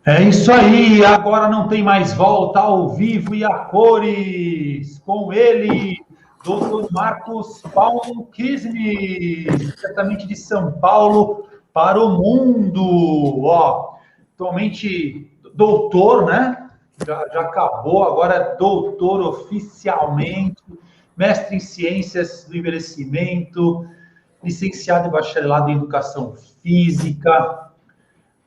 É isso aí, agora não tem mais volta ao vivo e a cores. Com ele, Dr. Marcos Paulo Kismes, diretamente de São Paulo para o mundo. Ó, atualmente doutor, né? Já acabou, agora é doutor oficialmente, mestre em ciências do envelhecimento, licenciado e bacharelado em educação física.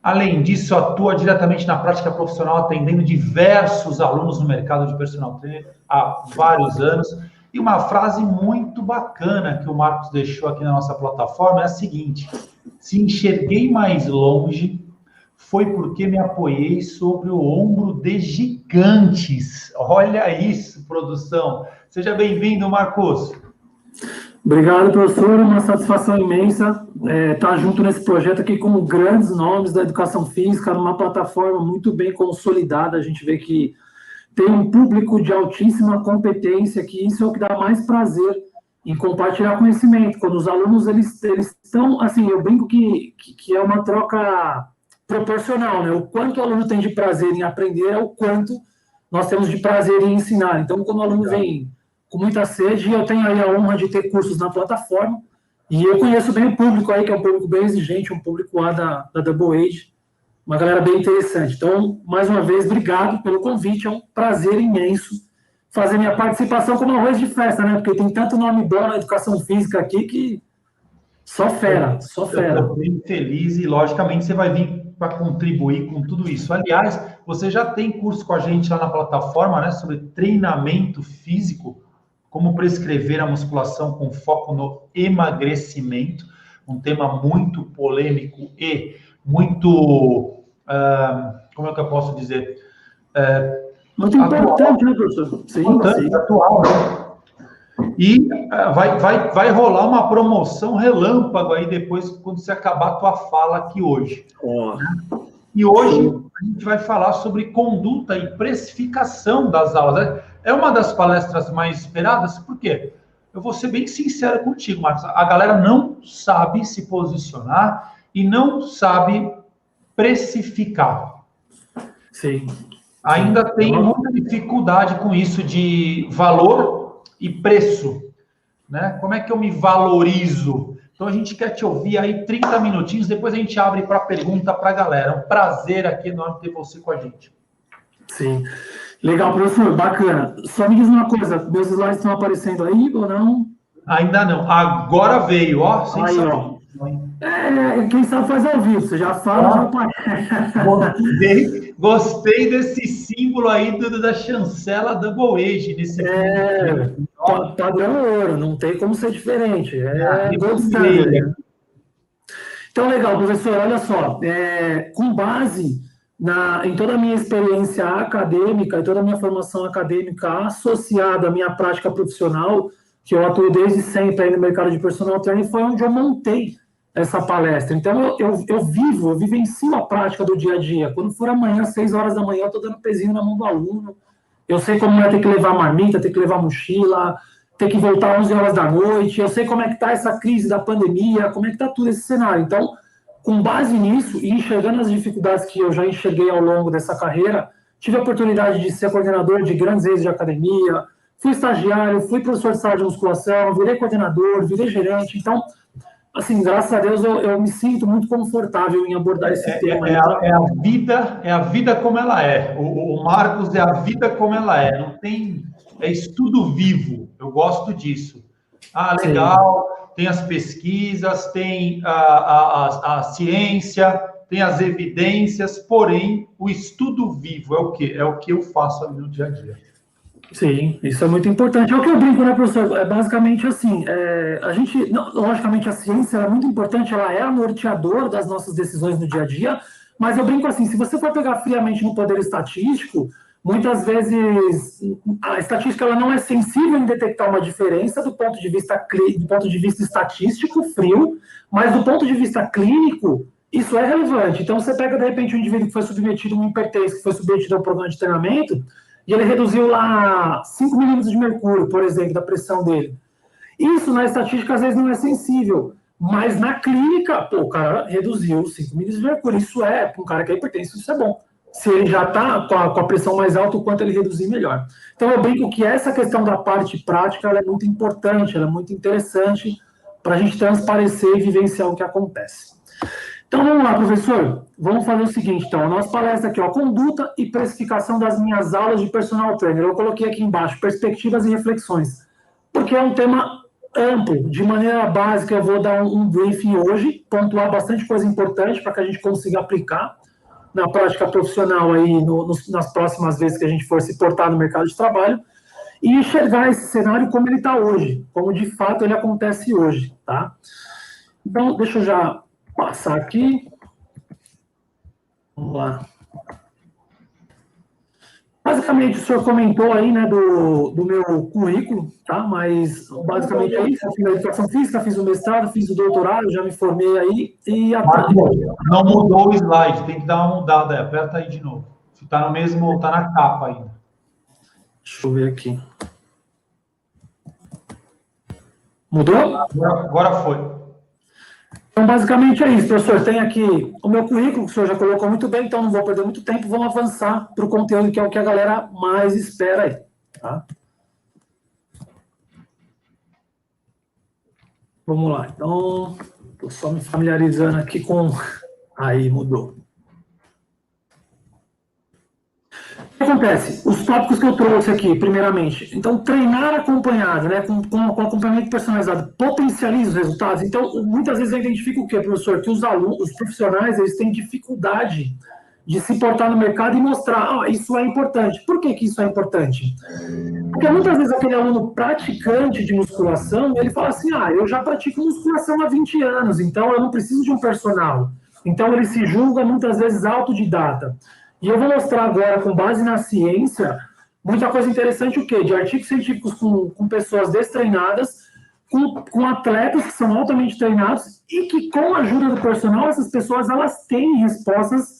Além disso, atua diretamente na prática profissional, atendendo diversos alunos no mercado de personal trainer há vários anos. E uma frase muito bacana que o Marcos deixou aqui na nossa plataforma é a seguinte: se enxerguei mais longe, foi porque me apoiei sobre o ombro de gigantes. Olha isso, produção. Seja bem-vindo, Marcos. Obrigado, professor. Uma satisfação imensa estar junto nesse projeto aqui com grandes nomes da educação física, numa plataforma muito bem consolidada. A gente vê que tem um público de altíssima competência, que isso é o que dá mais prazer em compartilhar conhecimento. Quando os alunos eles estão, assim, eu brinco que é uma troca proporcional, né? O quanto o aluno tem de prazer em aprender é o quanto nós temos de prazer em ensinar. Então, quando o aluno vem com muita sede, e eu tenho aí a honra de ter cursos na plataforma, e eu conheço bem o público aí, que é um público bem exigente, um público lá da Double Age, uma galera bem interessante. Então, mais uma vez, obrigado pelo convite, é um prazer imenso fazer minha participação como arroz de festa, né? Porque tem tanto nome bom na educação física aqui que só fera, só fera. Eu estou bem feliz e, logicamente, você vai vir para contribuir com tudo isso. Aliás, você já tem curso com a gente lá na plataforma, né, sobre treinamento físico, como prescrever a musculação com foco no emagrecimento, um tema muito polêmico e muito, como é que eu posso dizer? Muito importante, né, professor? Sim, importante, sim. Atual, né? E vai rolar uma promoção relâmpago aí depois, quando você acabar a tua fala aqui hoje. Né? E hoje a gente vai falar sobre conduta e precificação das aulas. É uma das palestras mais esperadas, por quê? Eu vou ser bem sincero contigo, Marcos. A galera não sabe se posicionar e não sabe precificar. Sim. Ainda tem muita dificuldade com isso de valor e preço, né? Como é que eu me valorizo? Então a gente quer te ouvir aí 30 minutinhos, depois a gente abre para pergunta para a galera. É um prazer aqui enorme ter você com a gente. Sim. Legal, professor, bacana. Só me diz uma coisa, meus slides estão aparecendo aí ou não? Ainda não. Agora veio, ó. Aí, ó. Quem sabe faz ao vivo, você já fala, já aparece. Gostei desse símbolo aí da chancela Double Age. Nesse padrão ouro, não tem como ser diferente. Gold standard. Então, legal, professor, olha só, com base em toda a minha experiência acadêmica e toda a minha formação acadêmica associada à minha prática profissional, que eu atuo desde sempre aí no mercado de personal training, foi onde eu montei essa palestra. Então, eu vivencio a prática do dia a dia. Quando for amanhã, 6 horas da manhã, eu estou dando pezinho na mão do aluno. Eu sei como é ter que levar marmita, ter que levar mochila, ter que voltar 11 horas da noite. Eu sei como é que está essa crise da pandemia, como é que está tudo esse cenário. Então, com base nisso e enxergando as dificuldades que eu já enxerguei ao longo dessa carreira, tive a oportunidade de ser coordenador de grandes redes de academia, fui estagiário, fui professor de sala de musculação, virei coordenador, virei gerente. Então, assim, graças a Deus, eu me sinto muito confortável em abordar esse tema. É a vida como ela é. O Marcos é a vida como ela é. Não tem... É estudo vivo. Eu gosto disso. Ah, legal. Sim. Tem as pesquisas, tem a ciência, tem as evidências, porém, o estudo vivo é o quê? É o que eu faço ali no dia a dia. Sim, isso é muito importante. É o que eu brinco, né, professor? É basicamente assim, logicamente a ciência é muito importante, ela é a norteadora das nossas decisões no dia a dia, mas eu brinco assim, se você for pegar friamente no poder estatístico, muitas vezes a estatística ela não é sensível em detectar uma diferença do ponto de vista estatístico, frio, mas do ponto de vista clínico, isso é relevante. Então, você pega, de repente, um indivíduo que foi submetido a um hipertenso, que foi submetido a um programa de treinamento, e ele reduziu lá 5 milímetros de mercúrio, por exemplo, da pressão dele. Isso, na estatística, às vezes não é sensível, mas na clínica, o cara reduziu 5 milímetros de mercúrio. Isso para um cara que é hipertenso, isso é bom. se ele já está com a pressão mais alta, o quanto ele reduzir, melhor. Então, eu brinco que essa questão da parte prática ela é muito importante, ela é muito interessante para a gente transparecer e vivenciar o que acontece. Então, vamos lá, professor. Vamos fazer o seguinte, então. A nossa palestra aqui, ó, conduta e precificação das minhas aulas de personal trainer. Eu coloquei aqui embaixo, perspectivas e reflexões, porque é um tema amplo. De maneira básica, eu vou dar um briefing hoje, pontuar bastante coisa importante para que a gente consiga aplicar na prática profissional aí nas próximas vezes que a gente for se portar no mercado de trabalho e enxergar esse cenário como ele está hoje, como de fato ele acontece hoje, tá? Então, deixa eu já passar aqui. Vamos lá. Basicamente, o senhor comentou aí, né, do meu currículo, tá? Mas, basicamente, é isso. Eu fiz a educação física, fiz o mestrado, fiz o doutorado, já me formei aí e... Não mudou o slide, tem que dar uma mudada aí. Aperta aí de novo. Se tá no mesmo, tá na capa ainda. Deixa eu ver aqui. Mudou? Agora foi. Então, basicamente é isso, professor. Tem aqui o meu currículo, que o senhor já colocou muito bem, então não vou perder muito tempo. Vamos avançar para o conteúdo, que é o que a galera mais espera aí, tá? Vamos lá. Então, estou só me familiarizando aqui com... Aí, mudou. O que acontece? Os tópicos que eu trouxe aqui, primeiramente. Então, treinar acompanhado, né, com acompanhamento personalizado, potencializa os resultados. Então, muitas vezes eu identifico o quê, professor? Que os alunos, os profissionais, eles têm dificuldade de se portar no mercado e mostrar, isso é importante. Por que isso é importante? Porque muitas vezes aquele aluno praticante de musculação, ele fala assim, eu já pratico musculação há 20 anos, então eu não preciso de um personal. Então, ele se julga muitas vezes autodidata. E eu vou mostrar agora, com base na ciência, muita coisa interessante, o quê? De artigos científicos com pessoas destreinadas, com atletas que são altamente treinados e que, com a ajuda do personal, essas pessoas elas têm respostas,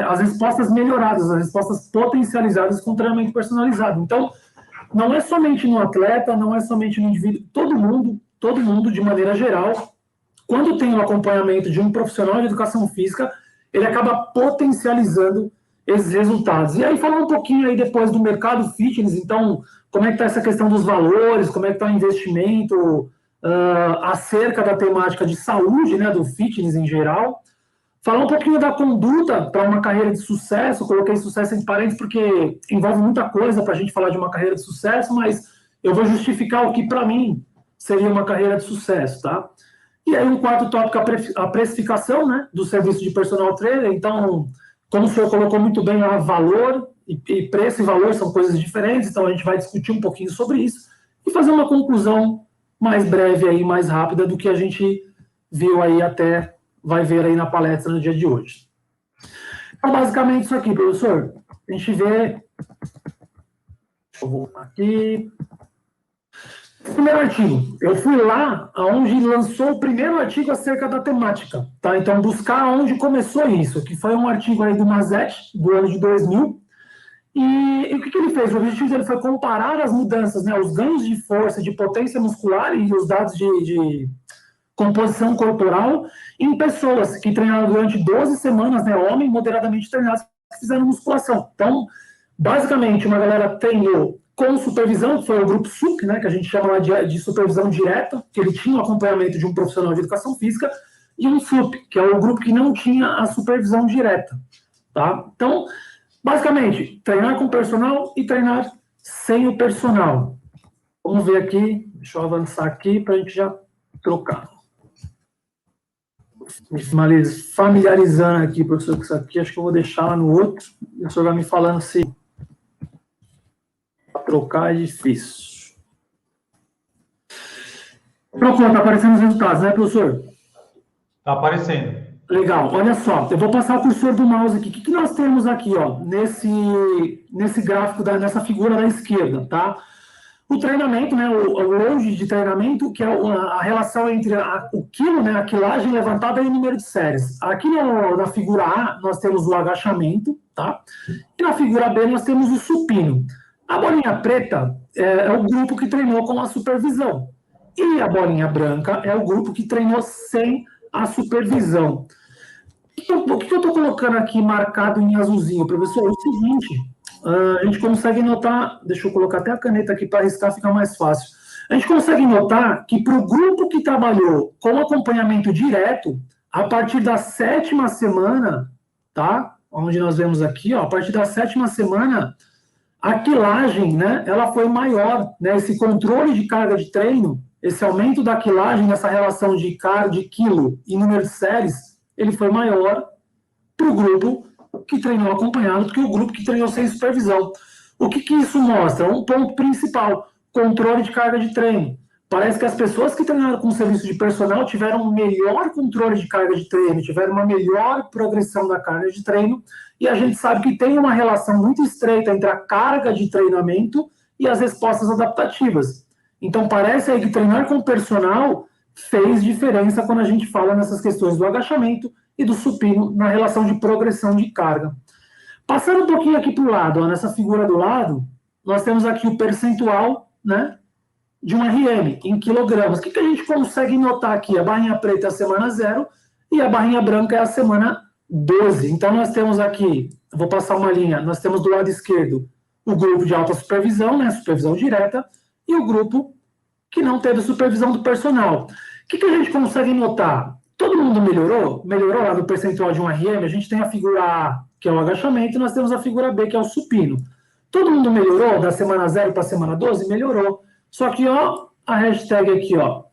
as respostas melhoradas, as respostas potencializadas com treinamento personalizado. Então, não é somente no atleta, não é somente no indivíduo, todo mundo, de maneira geral, quando tem o acompanhamento de um profissional de educação física, ele acaba potencializando esses resultados. E aí, falar um pouquinho aí depois do mercado fitness, então, como é que está essa questão dos valores, como é que está o investimento acerca da temática de saúde, né, do fitness em geral. Falar um pouquinho da conduta para uma carreira de sucesso, coloquei sucesso entre parênteses porque envolve muita coisa para a gente falar de uma carreira de sucesso, mas eu vou justificar o que para mim seria uma carreira de sucesso, tá? E aí, um quarto tópico, a precificação, né, do serviço de personal trainer. Então, como o senhor colocou muito bem, valor e preço e valor são coisas diferentes, então a gente vai discutir um pouquinho sobre isso e fazer uma conclusão mais breve aí, mais rápida do que a gente viu aí vai ver aí na palestra no dia de hoje. Então, basicamente isso aqui, professor. A gente vê... Deixa eu voltar aqui... Primeiro artigo, eu fui lá onde lançou o primeiro artigo acerca da temática, tá? Então, buscar onde começou isso, que foi um artigo aí do Mazetti, do ano de 2000, e o que ele fez? O objetivo dele foi comparar as mudanças, né, os ganhos de força, de potência muscular e os dados de composição corporal em pessoas que treinaram durante 12 semanas, né, homens moderadamente treinados que fizeram musculação. Então, basicamente, uma galera treinou com supervisão, que foi o grupo SUC, né, que a gente chama de supervisão direta, que ele tinha o acompanhamento de um profissional de educação física, e um SUP, que é o grupo que não tinha a supervisão direta. Tá? Então, basicamente, treinar com o personal e treinar sem o personal. Vamos ver aqui, deixa eu avançar aqui para a gente já trocar. Me familiarizando aqui, professor, com isso aqui, acho que eu vou deixar lá no outro, e o senhor vai me falando se... trocar é difícil. Pronto, está aparecendo os resultados, né, professor? Está aparecendo. Legal, olha só, eu vou passar o cursor do mouse aqui. O que nós temos aqui, ó, nesse gráfico, nessa figura da esquerda, tá? O treinamento, né, o load de treinamento, que é a relação entre o quilo, né, a quilagem levantada e o número de séries. Aqui na figura A, nós temos o agachamento, tá? E na figura B, nós temos o supino. A bolinha preta é o grupo que treinou com a supervisão. E a bolinha branca é o grupo que treinou sem a supervisão. O que eu estou colocando aqui marcado em azulzinho, professor? É o seguinte, a gente consegue notar, deixa eu colocar até a caneta aqui para riscar, fica mais fácil. A gente consegue notar que para o grupo que trabalhou com acompanhamento direto, a partir da 7ª semana, tá? Onde nós vemos aqui, ó, a partir da 7ª semana, a quilagem, né, ela foi maior, né? Esse controle de carga de treino, esse aumento da quilagem, nessa relação de quilo e número de séries, ele foi maior para o grupo que treinou acompanhado do que o grupo que treinou sem supervisão. O que isso mostra? Um ponto principal, controle de carga de treino. Parece que as pessoas que treinaram com serviço de personal tiveram um melhor controle de carga de treino, tiveram uma melhor progressão da carga de treino, e a gente sabe que tem uma relação muito estreita entre a carga de treinamento e as respostas adaptativas. Então, parece aí que treinar com personal fez diferença quando a gente fala nessas questões do agachamento e do supino na relação de progressão de carga. Passando um pouquinho aqui para o lado, ó, nessa figura do lado, nós temos aqui o percentual, né, de um RM em quilogramas. O que a gente consegue notar aqui? A barrinha preta é a semana 0 e a barrinha branca é a semana 12. Então, nós temos aqui, vou passar uma linha, nós temos do lado esquerdo o grupo de alta supervisão, né, supervisão direta, e o grupo que não teve supervisão do personal. O que a gente consegue notar? Todo mundo melhorou? Melhorou lá no percentual de um RM. A gente tem a figura A, que é o agachamento, e nós temos a figura B, que é o supino. Todo mundo melhorou da semana 0 para a semana 12? Melhorou. Só que, ó, a hashtag aqui, ó,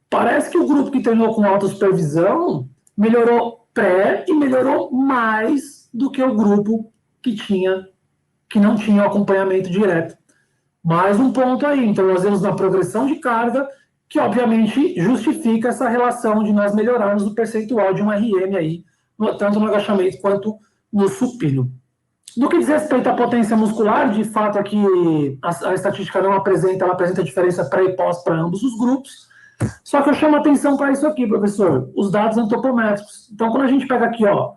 parece que o grupo que treinou com alta supervisão melhorou pré e melhorou mais do que o grupo que não tinha o acompanhamento direto. Mais um ponto aí. Então, nós vemos na progressão de carga, que obviamente justifica essa relação de nós melhorarmos o percentual de um RM aí, tanto no agachamento quanto no supino. No que diz respeito à potência muscular, de fato aqui a estatística não apresenta, ela apresenta diferença pré e pós para ambos os grupos. Só que eu chamo a atenção para isso aqui, professor, os dados antropométricos. Então, quando a gente pega aqui, ó,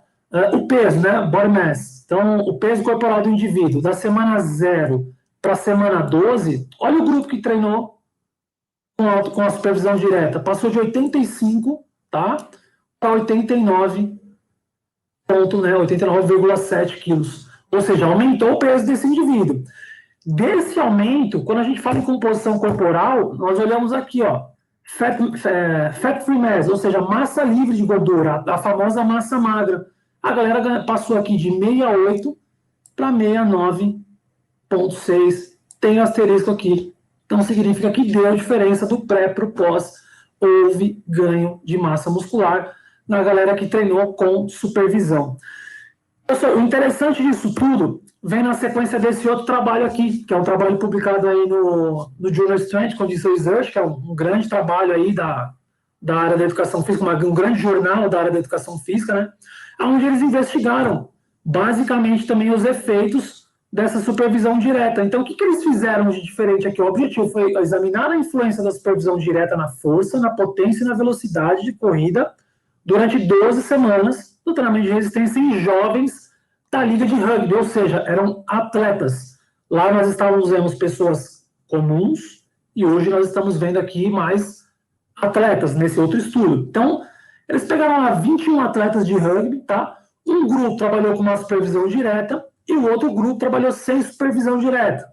o peso, né, body mass, então o peso corporal do indivíduo, da semana 0 para a semana 12, olha o grupo que treinou com a supervisão direta. Passou de 85, tá, para 89, né, 89,7 quilos. Ou seja, aumentou o peso desse indivíduo. Desse aumento, quando a gente fala em composição corporal, nós olhamos aqui, ó, fat free mass, ou seja, massa livre de gordura, a famosa massa magra. A galera passou aqui de 68 para 69,6. Tem asterisco aqui. Então, significa que deu diferença do pré para o pós. Houve ganho de massa muscular na galera que treinou com supervisão. Pessoal, o interessante disso tudo vem na sequência desse outro trabalho aqui, que é um trabalho publicado aí no Journal Strength Condition Research, que é um grande trabalho aí da área da educação física, um grande jornal da área da educação física, né? Onde eles investigaram basicamente também os efeitos dessa supervisão direta. Então, o que eles fizeram de diferente aqui? O objetivo foi examinar a influência da supervisão direta na força, na potência e na velocidade de corrida durante 12 semanas do treinamento de resistência em jovens da Liga de Rugby, ou seja, eram atletas. Lá nós vendo pessoas comuns e hoje nós estamos vendo aqui mais atletas nesse outro estudo. Então, eles pegaram lá 21 atletas de rugby, tá? Um grupo trabalhou com uma supervisão direta e o outro grupo trabalhou sem supervisão direta.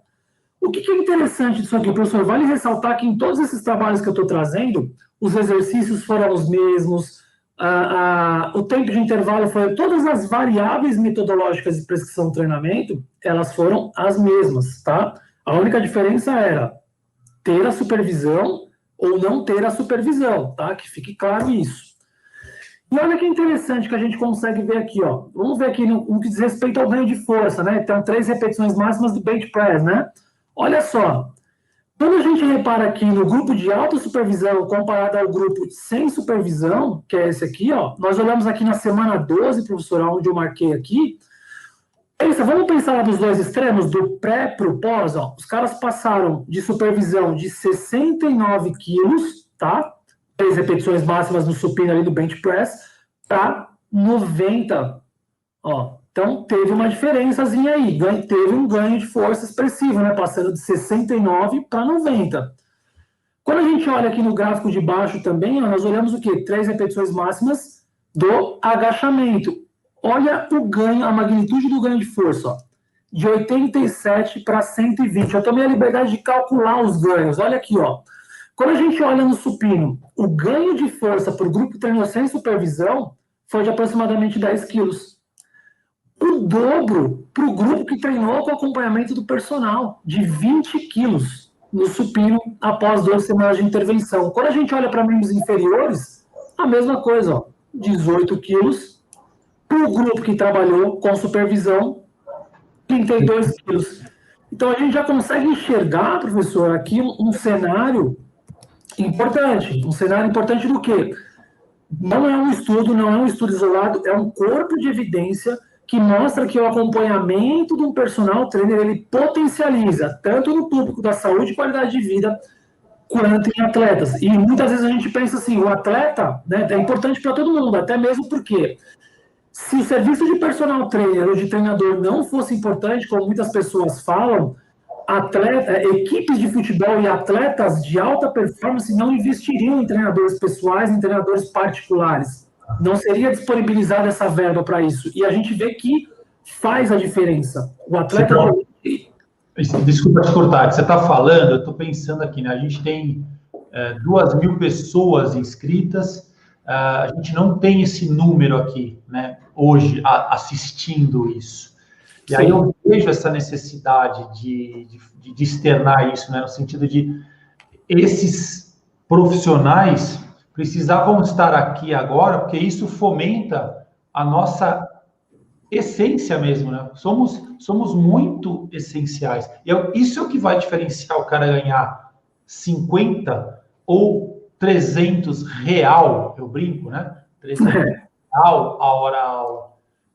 O que é interessante disso aqui, professor? Vale ressaltar que em todos esses trabalhos que eu estou trazendo, os exercícios foram os mesmos, o tempo de intervalo foi... Todas as variáveis metodológicas de prescrição do treinamento, elas foram as mesmas, tá? A única diferença era ter a supervisão ou não ter a supervisão, tá? Que fique claro isso. E olha que interessante que a gente consegue ver aqui, ó. Vamos ver aqui no que diz respeito ao ganho de força, né? Então, 3 repetições máximas do bench press, né? Olha só. Quando a gente repara aqui no grupo de alta supervisão comparado ao grupo sem supervisão, que é esse aqui, ó, nós olhamos aqui na semana 12, professor, onde eu marquei aqui. Vamos pensar lá dos dois extremos, do pré para o pós, ó. Os caras passaram de supervisão de 69 quilos, tá? 3 repetições máximas no supino ali do bench press, para 90, ó. Então, teve uma diferençazinha aí, teve um ganho de força expressivo, né? Passando de 69 para 90. Quando a gente olha aqui no gráfico de baixo também, ó, nós olhamos o quê? 3 repetições máximas do agachamento. Olha o ganho, a magnitude do ganho de força, ó, de 87 para 120. Eu tomei a liberdade de calcular os ganhos. Olha aqui, ó. Quando a gente olha no supino, o ganho de força para o grupo que treinou sem supervisão foi de aproximadamente 10 quilos. O dobro para o grupo que treinou com acompanhamento do personal, de 20 quilos no supino após 2 semanas de intervenção. Quando a gente olha para membros inferiores, a mesma coisa, ó, 18 quilos. Para o grupo que trabalhou com supervisão, 32 quilos. Então, a gente já consegue enxergar, professor, aqui um cenário importante. Um cenário importante do quê? Não é um estudo isolado, é um corpo de evidência que mostra que o acompanhamento de um personal trainer, ele potencializa, tanto no público da saúde e qualidade de vida, quanto em atletas. E muitas vezes a gente pensa assim, o atleta, né, é importante para todo mundo, até mesmo porque se o serviço de personal trainer ou de treinador não fosse importante, como muitas pessoas falam, equipes de futebol e atletas de alta performance não investiriam em treinadores pessoais, em treinadores particulares. Não seria disponibilizada essa verba para isso. E a gente vê que faz a diferença. O atleta... Desculpa te cortar, que você está falando, eu estou pensando aqui, né? A gente tem 2.000 pessoas inscritas, a gente não tem esse número aqui, né, hoje, assistindo isso. E aí eu vejo essa necessidade de externar isso, né, no sentido de esses profissionais precisavam estar aqui agora, porque isso fomenta a nossa essência mesmo, né? Somos muito essenciais. E isso é o que vai diferenciar o cara ganhar 50 ou 300 real, eu brinco, né? 300 real a hora aula.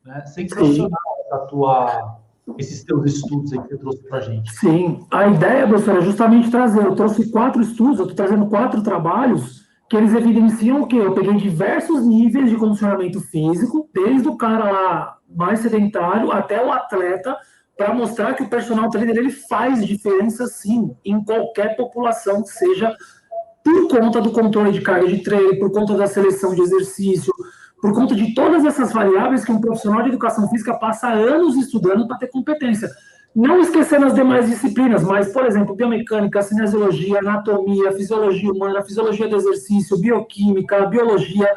Né? Sensacional esses teus estudos aí que você trouxe para a gente. Sim, a ideia, professor, é justamente trazer. Eu trouxe 4 estudos, eu estou trazendo 4 trabalhos que eles evidenciam o quê? Eu peguei diversos níveis de condicionamento físico, desde o cara lá mais sedentário até o atleta, para mostrar que o personal trainer ele faz diferença, sim, em qualquer população, seja por conta do controle de carga de treino, por conta da seleção de exercício, por conta de todas essas variáveis que um profissional de educação física passa anos estudando para ter competência. Não esquecendo as demais disciplinas, mas, por exemplo, biomecânica, cinesiologia, anatomia, fisiologia humana, fisiologia do exercício, bioquímica, biologia,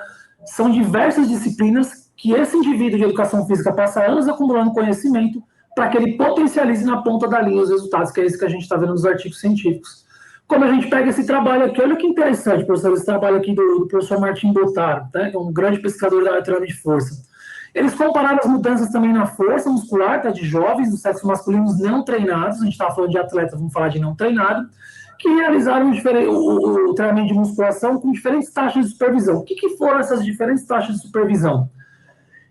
são diversas disciplinas que esse indivíduo de educação física passa anos acumulando conhecimento para que ele potencialize na ponta da linha os resultados, que é isso que a gente está vendo nos artigos científicos. Como a gente pega esse trabalho aqui, olha que interessante, professor, esse trabalho aqui do professor Martim Botaro, né, que é um grande pesquisador da área de treinamento de força. Eles compararam as mudanças também na força muscular, tá, de jovens do sexo masculinos não treinados, a gente estava falando de atleta, vamos falar de não treinado, que realizaram o treinamento de musculação com diferentes taxas de supervisão. O que foram essas diferentes taxas de supervisão?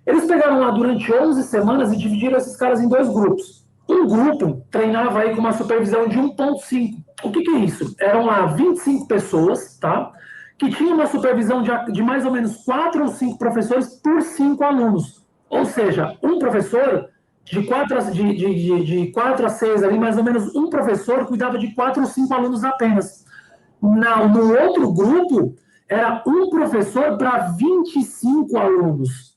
Eles pegaram lá durante 11 semanas e dividiram esses caras em 2 grupos. Um grupo treinava aí com uma supervisão de 1,5. O que é isso? Eram lá 25 pessoas, tá? Que tinham uma supervisão de mais ou menos 4 ou 5 professores por 5 alunos. Ou seja, um professor, de 4 a 6 ali, mais ou menos um professor cuidava de 4 ou 5 alunos apenas. No outro grupo, era um professor para 25 alunos.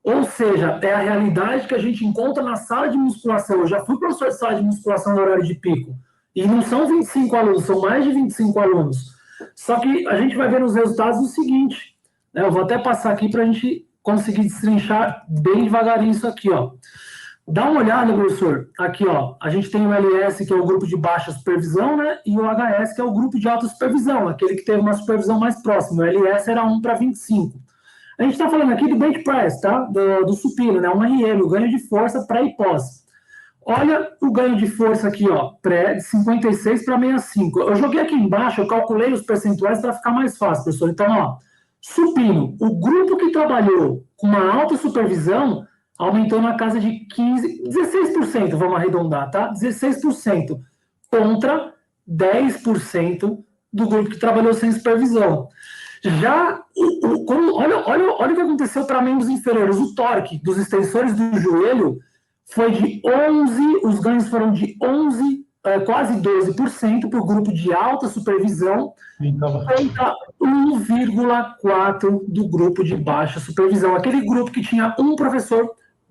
Ou seja, é a realidade que a gente encontra na sala de musculação. Eu já fui professor de sala de musculação no horário de pico. E não são 25 alunos, são mais de 25 alunos. Só que a gente vai ver nos resultados o seguinte, né? Eu vou até passar aqui para a gente conseguir destrinchar bem devagarinho isso aqui, ó. Dá uma olhada, professor. Aqui, ó, a gente tem o LS, que é o grupo de baixa supervisão, né? E o HS, que é o grupo de alta supervisão, aquele que teve uma supervisão mais próxima. O LS era 1 para 25. A gente está falando aqui do bench press, tá? Do supino, né? Um RM, o ganho de força pré e pós. Olha o ganho de força aqui, ó, pré, de 56 para 65. Eu joguei aqui embaixo, eu calculei os percentuais para ficar mais fácil, professor. Então, ó, supino, o grupo que trabalhou com uma alta supervisão aumentou na casa de 16%, vamos arredondar, tá? 16% contra 10% do grupo que trabalhou sem supervisão. Já, olha o que aconteceu para membros inferiores. O torque dos extensores do joelho foi de 11, os ganhos foram de 11, quase 12% para o grupo de alta supervisão, contra 1,4% do grupo de baixa supervisão. Aquele grupo que tinha um professor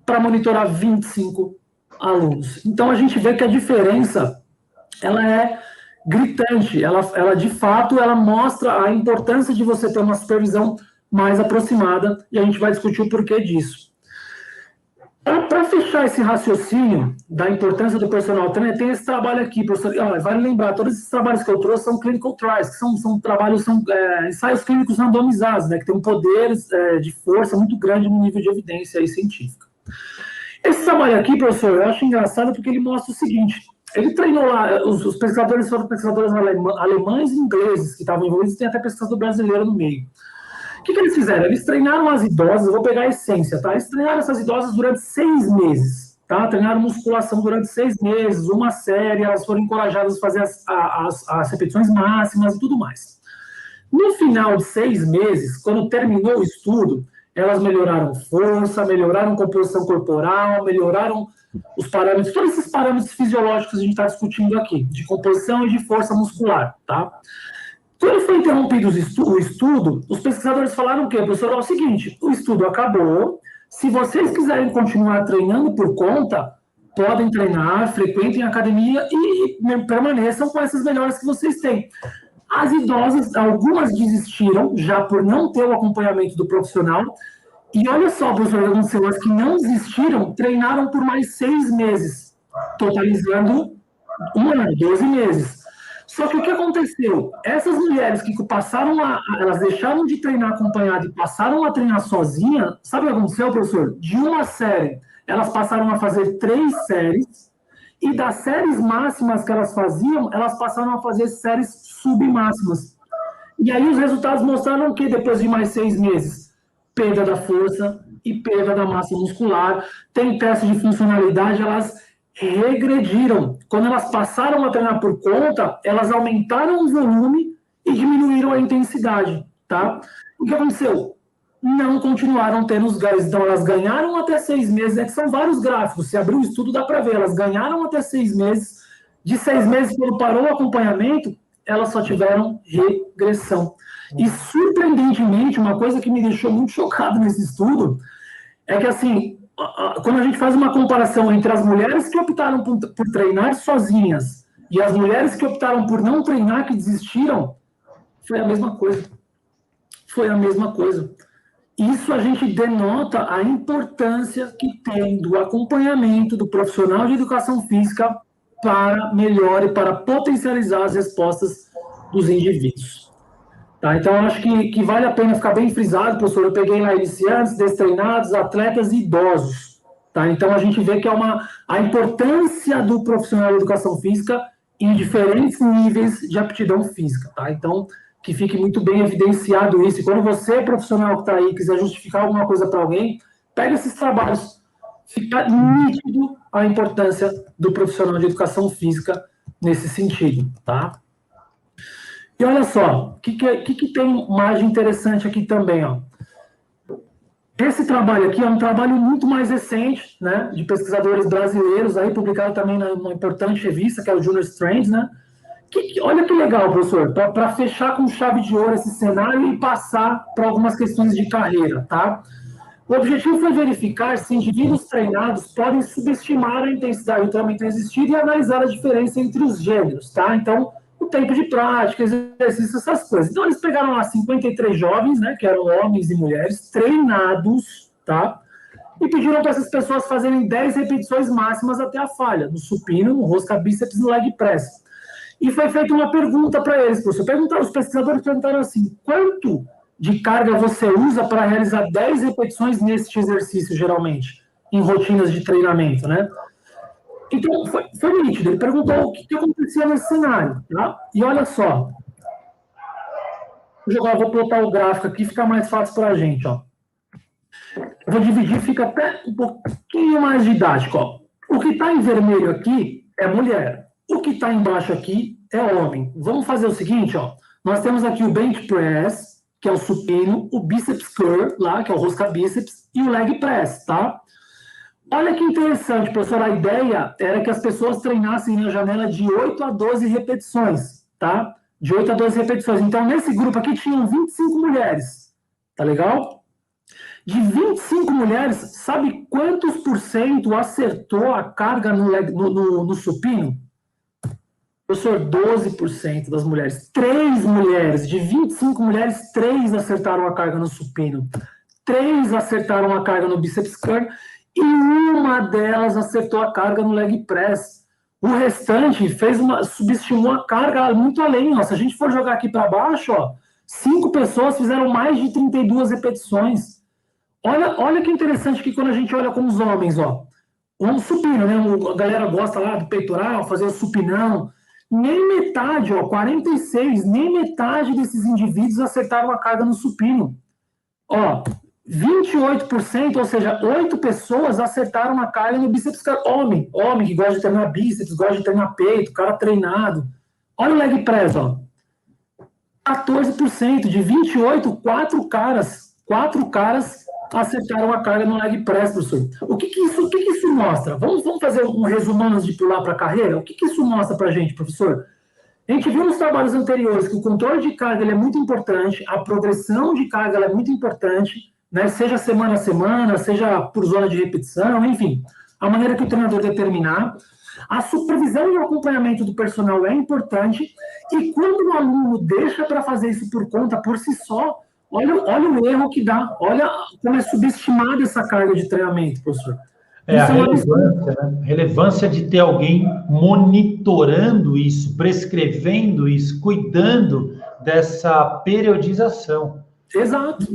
para monitorar 25 alunos. Então, a gente vê que a diferença, ela é gritante, ela de fato, ela mostra a importância de você ter uma supervisão mais aproximada, e a gente vai discutir o porquê disso. Para fechar esse raciocínio da importância do personal trainer, tem esse trabalho aqui, professor. Vale lembrar, todos esses trabalhos que eu trouxe são clinical trials, que são trabalhos, ensaios clínicos randomizados, né, que tem um poder de força muito grande no nível de evidência aí científica. Esse trabalho aqui, professor, eu acho engraçado porque ele mostra o seguinte: ele treinou lá, os pesquisadores foram pesquisadores alemães e ingleses que estavam envolvidos, tem até pesquisador brasileiro no meio. O que eles fizeram? Eles treinaram as idosas, eu vou pegar a essência, tá? Eles treinaram essas idosas durante 6 meses, tá? Treinaram musculação durante 6 meses, uma série, elas foram encorajadas a fazer as repetições máximas e tudo mais. No final de 6 meses, quando terminou o estudo, elas melhoraram força, melhoraram composição corporal, melhoraram os parâmetros, todos esses parâmetros fisiológicos que a gente está discutindo aqui, de composição e de força muscular, tá? Quando foi interrompido o estudo, os pesquisadores falaram o quê, professor? É o seguinte, o estudo acabou, se vocês quiserem continuar treinando por conta, podem treinar, frequentem a academia e permaneçam com essas melhoras que vocês têm. As idosas, algumas desistiram, já por não ter o acompanhamento do profissional, e olha só, professor, as que não desistiram, treinaram por mais 6 meses, totalizando 12 meses. Só que o que aconteceu? Essas mulheres que elas deixaram de treinar acompanhada e passaram a treinar sozinha, sabe o que aconteceu, professor? De uma série, elas passaram a fazer 3 séries, e das séries máximas que elas faziam, elas passaram a fazer séries submáximas. E aí os resultados mostraram que depois de mais 6 meses, perda da força e perda da massa muscular, tem teste de funcionalidade, elas regrediram. Quando elas passaram a treinar por conta, elas aumentaram o volume e diminuíram a intensidade, tá? O que aconteceu? Não continuaram tendo os ganhos. Então, elas ganharam até 6 meses, que são vários gráficos, se abrir o estudo dá para ver, elas ganharam até 6 meses, de 6 meses, quando parou o acompanhamento, elas só tiveram regressão. E, surpreendentemente, uma coisa que me deixou muito chocado nesse estudo, é que, assim, quando a gente faz uma comparação entre as mulheres que optaram por treinar sozinhas e as mulheres que optaram por não treinar, que desistiram, foi a mesma coisa. Foi a mesma coisa. Isso a gente denota a importância que tem do acompanhamento do profissional de educação física para melhor e para potencializar as respostas dos indivíduos. Tá? Então, eu acho que vale a pena ficar bem frisado, professor. Eu peguei lá iniciantes, destreinados, atletas e idosos. Tá? Então, a gente vê que é a importância do profissional de educação física em diferentes níveis de aptidão física. Tá? Então, que fique muito bem evidenciado isso. E quando você, profissional que está aí, quiser justificar alguma coisa para alguém, pega esses trabalhos. Fica nítido a importância do profissional de educação física nesse sentido, tá? E olha só, o que tem mais de interessante aqui também, ó. Esse trabalho aqui é um trabalho muito mais recente, né, de pesquisadores brasileiros, aí publicado também numa importante revista, que é o Junior Strength, né? Olha que legal, professor, para fechar com chave de ouro esse cenário e passar para algumas questões de carreira, tá? O objetivo foi verificar se indivíduos treinados podem subestimar a intensidade do treinamento existir e analisar a diferença entre os gêneros, tá? Então, o tempo de prática, exercício, essas coisas. Então, eles pegaram lá 53 jovens, né, que eram homens e mulheres, treinados, tá? E pediram para essas pessoas fazerem 10 repetições máximas até a falha, no supino, no rosca bíceps e no leg press. E foi feita uma pergunta para eles, professor. Os pesquisadores perguntaram assim: quanto de carga você usa para realizar 10 repetições neste exercício, geralmente, em rotinas de treinamento, né? Então, foi nítido. Ele perguntou o que acontecia nesse cenário, tá? E olha só. Vou plotar o gráfico aqui, fica mais fácil para a gente, ó. Eu vou dividir, fica até um pouquinho mais didático, ó. O que está em vermelho aqui é mulher. O que está embaixo aqui é homem. Vamos fazer o seguinte, ó. Nós temos aqui o bench press, que é o supino, o biceps curl, lá, que é o rosca bíceps, e o leg press, tá? Olha que interessante, professor. A ideia era que as pessoas treinassem na janela de 8 a 12 repetições, tá? De 8 a 12 repetições. Então, nesse grupo aqui tinham 25 mulheres. Tá legal? De 25 mulheres, sabe quantos por cento acertou a carga no supino? Professor, 12% das mulheres. 3 mulheres, de 25 mulheres, 3 acertaram a carga no supino. 3 acertaram a carga no bíceps curl e uma delas acertou a carga no leg press. O restante subestimou a carga muito além. Ó. Se a gente for jogar aqui para baixo, ó, 5 pessoas fizeram mais de 32 repetições. Olha que interessante que quando a gente olha com os homens, ó, um supino, né? A galera gosta lá do peitoral, fazer o supinão. Nem metade, ó, 46, nem metade desses indivíduos acertaram a carga no supino. Ó, 28%, ou seja, 8 pessoas acertaram a carga no bíceps curl. Homem que gosta de treinar bíceps, gosta de treinar peito, cara treinado. Olha o leg press, ó. 14%, de 28, 4 caras acertaram a carga no leg press, professor. O que isso mostra? Vamos fazer um resumão antes de pular para a carreira? O que isso mostra para a gente, professor? A gente viu nos trabalhos anteriores que o controle de carga ele é muito importante, a progressão de carga ela é muito importante, né? Seja semana a semana, seja por zona de repetição, enfim, a maneira que o treinador determinar. A supervisão e o acompanhamento do personal é importante, e quando o aluno deixa para fazer isso por conta, por si só, olha o erro que dá, olha como é subestimada essa carga de treinamento, professor. A relevância, né? Relevância de ter alguém monitorando isso, prescrevendo isso, cuidando dessa periodização. Exato.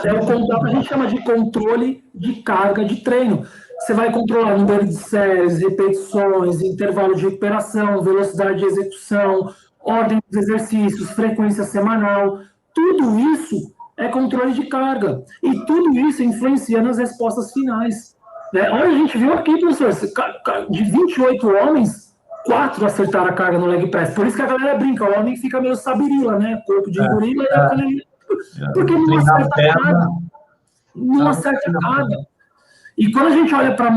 É o que a gente chama de controle de carga de treino. Você vai controlar número de séries, repetições, intervalo de recuperação, velocidade de execução, ordem dos exercícios, frequência semanal. Tudo isso é controle de carga. E tudo isso influencia nas respostas finais. Olha, a gente viu aqui, professor, de 28 homens, 4 acertaram a carga no leg press. Por isso que a galera brinca, o homem fica meio sabirila, né? Corpo de gorila, porque não acerta a carga. Não acerta a carga. E quando a gente olha para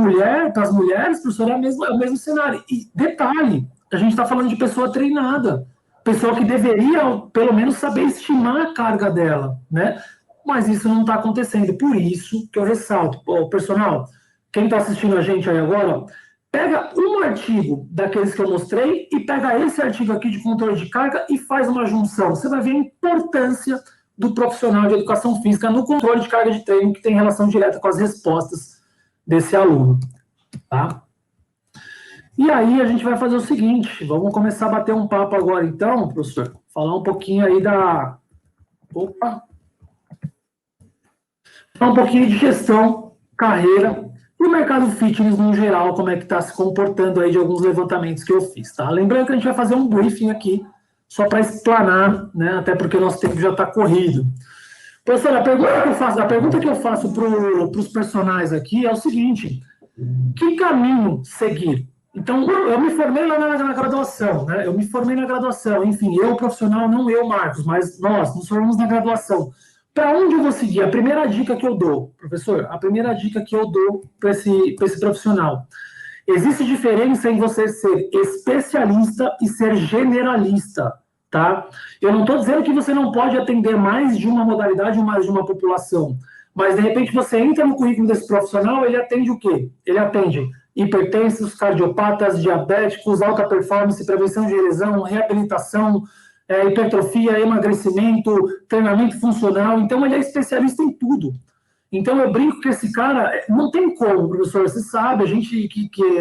as mulheres, professor, é o mesmo cenário. E detalhe, a gente está falando de pessoa treinada, pessoa que deveria, pelo menos, saber estimar a carga dela, né? Mas isso não está acontecendo. Por isso que eu ressalto, personal, quem está assistindo a gente aí agora, ó, pega um artigo daqueles que eu mostrei e pega esse artigo aqui de controle de carga e faz uma junção. Você vai ver a importância do profissional de educação física no controle de carga de treino, que tem relação direta com as respostas desse aluno, tá? E aí a gente vai fazer o seguinte, vamos começar a bater um papo agora então, professor, falar um pouquinho aí falar um pouquinho de gestão, carreira e o mercado fitness no geral, como é que está se comportando aí de alguns levantamentos que eu fiz, tá? Lembrando que a gente vai fazer um briefing aqui, só para explanar, né? Até porque o nosso tempo já está corrido. Professor, a pergunta que eu faço para os personagens aqui é o seguinte: que caminho seguir? Então, eu me formei lá na graduação, né? Eu me formei na graduação, enfim, eu profissional, não eu, Marcos, mas nós nos formamos na graduação. Para onde eu vou seguir? A primeira dica que eu dou, professor, a primeira dica que eu dou para esse profissional. Existe diferença em você ser especialista e ser generalista, tá? Eu não estou dizendo que você não pode atender mais de uma modalidade ou mais de uma população, mas de repente você entra no currículo desse profissional, ele atende o quê? Ele atende hipertensos, cardiopatas, diabéticos, alta performance, prevenção de lesão, reabilitação, hipertrofia, emagrecimento, treinamento funcional. Então, ele é especialista em tudo. Então, eu brinco que esse cara, não tem como, professor, você sabe, a gente,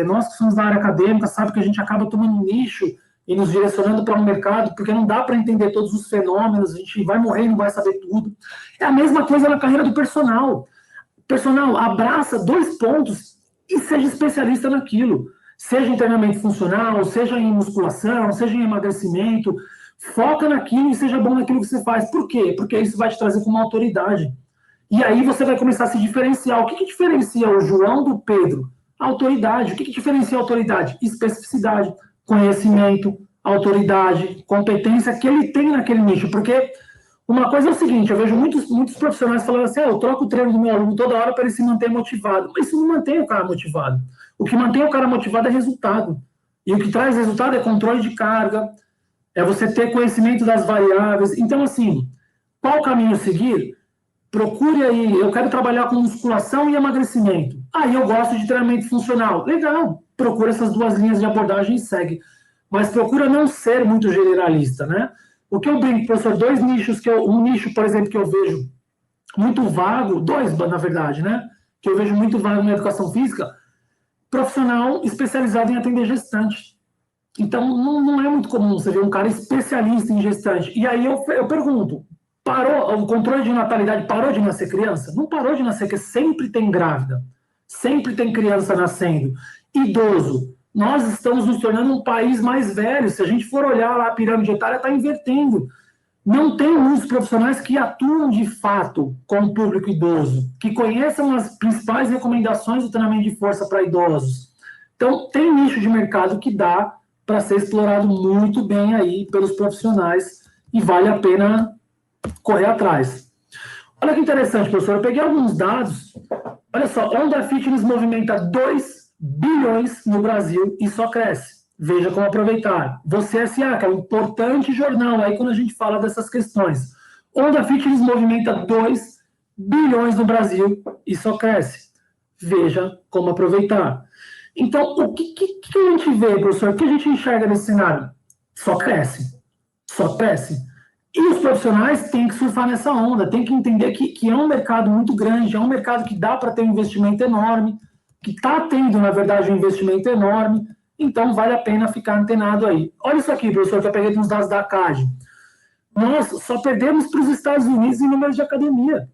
nós que somos da área acadêmica, sabe que a gente acaba tomando nicho e nos direcionando para um mercado, porque não dá para entender todos os fenômenos, a gente vai morrer e não vai saber tudo. É a mesma coisa na carreira do personal. O personal abraça 2 pontos e seja especialista naquilo. Seja em treinamento funcional, seja em musculação, seja em emagrecimento, foca naquilo e seja bom naquilo que você faz. Por quê? Porque isso vai te trazer como autoridade. E aí você vai começar a se diferenciar. O que diferencia o João do Pedro? A autoridade. O que diferencia a autoridade? Especificidade, conhecimento, autoridade, competência que ele tem naquele nicho. Porque uma coisa é o seguinte, eu vejo muitos profissionais falando assim, eu troco o treino do meu aluno toda hora para ele se manter motivado. Mas isso não mantém o cara motivado. O que mantém o cara motivado é resultado. E o que traz resultado é controle de carga, é você ter conhecimento das variáveis. Então, assim, qual caminho seguir? procure aí, eu quero trabalhar com musculação e emagrecimento. Aí eu gosto de treinamento funcional. Legal, procura essas duas linhas de abordagem e segue. Mas procura não ser muito generalista, né? O que eu brinco, professor, dois nichos, um nicho, por exemplo, que eu vejo muito vago, dois, na verdade, né? Que eu vejo muito vago na educação física, profissional especializado em atender gestante. Então, não é muito comum você ver um cara especialista em gestante. E aí eu pergunto, parou, o controle de natalidade parou de nascer criança? Não parou de nascer, porque sempre tem grávida, sempre tem criança nascendo. Idoso, nós estamos nos tornando um país mais velho. Se a gente for olhar lá, a pirâmide etária está invertendo. Não tem muitos profissionais que atuam de fato com o público idoso, que conheçam as principais recomendações do treinamento de força para idosos. Então, tem nicho de mercado que dá para ser explorado muito bem aí pelos profissionais e vale a pena correr atrás. Olha que interessante, professor, eu peguei alguns dados. Olha só, Onda Fitness movimenta 2 bilhões no Brasil e só cresce. Veja como aproveitar. Você S.A., que é um importante jornal aí quando a gente fala dessas questões. Onda Fitness movimenta 2 bilhões no Brasil e só cresce. Veja como aproveitar. Então, o que a gente vê, professor? O que a gente enxerga nesse cenário? Só cresce. Só cresce. E os profissionais têm que surfar nessa onda, têm que entender que é um mercado muito grande, é um mercado que dá para ter um investimento enorme, que está tendo, na verdade, um investimento enorme, então vale a pena ficar antenado aí. Olha isso aqui, professor, que eu peguei uns dados da CAD. Nós só perdemos para os Estados Unidos em números de academia.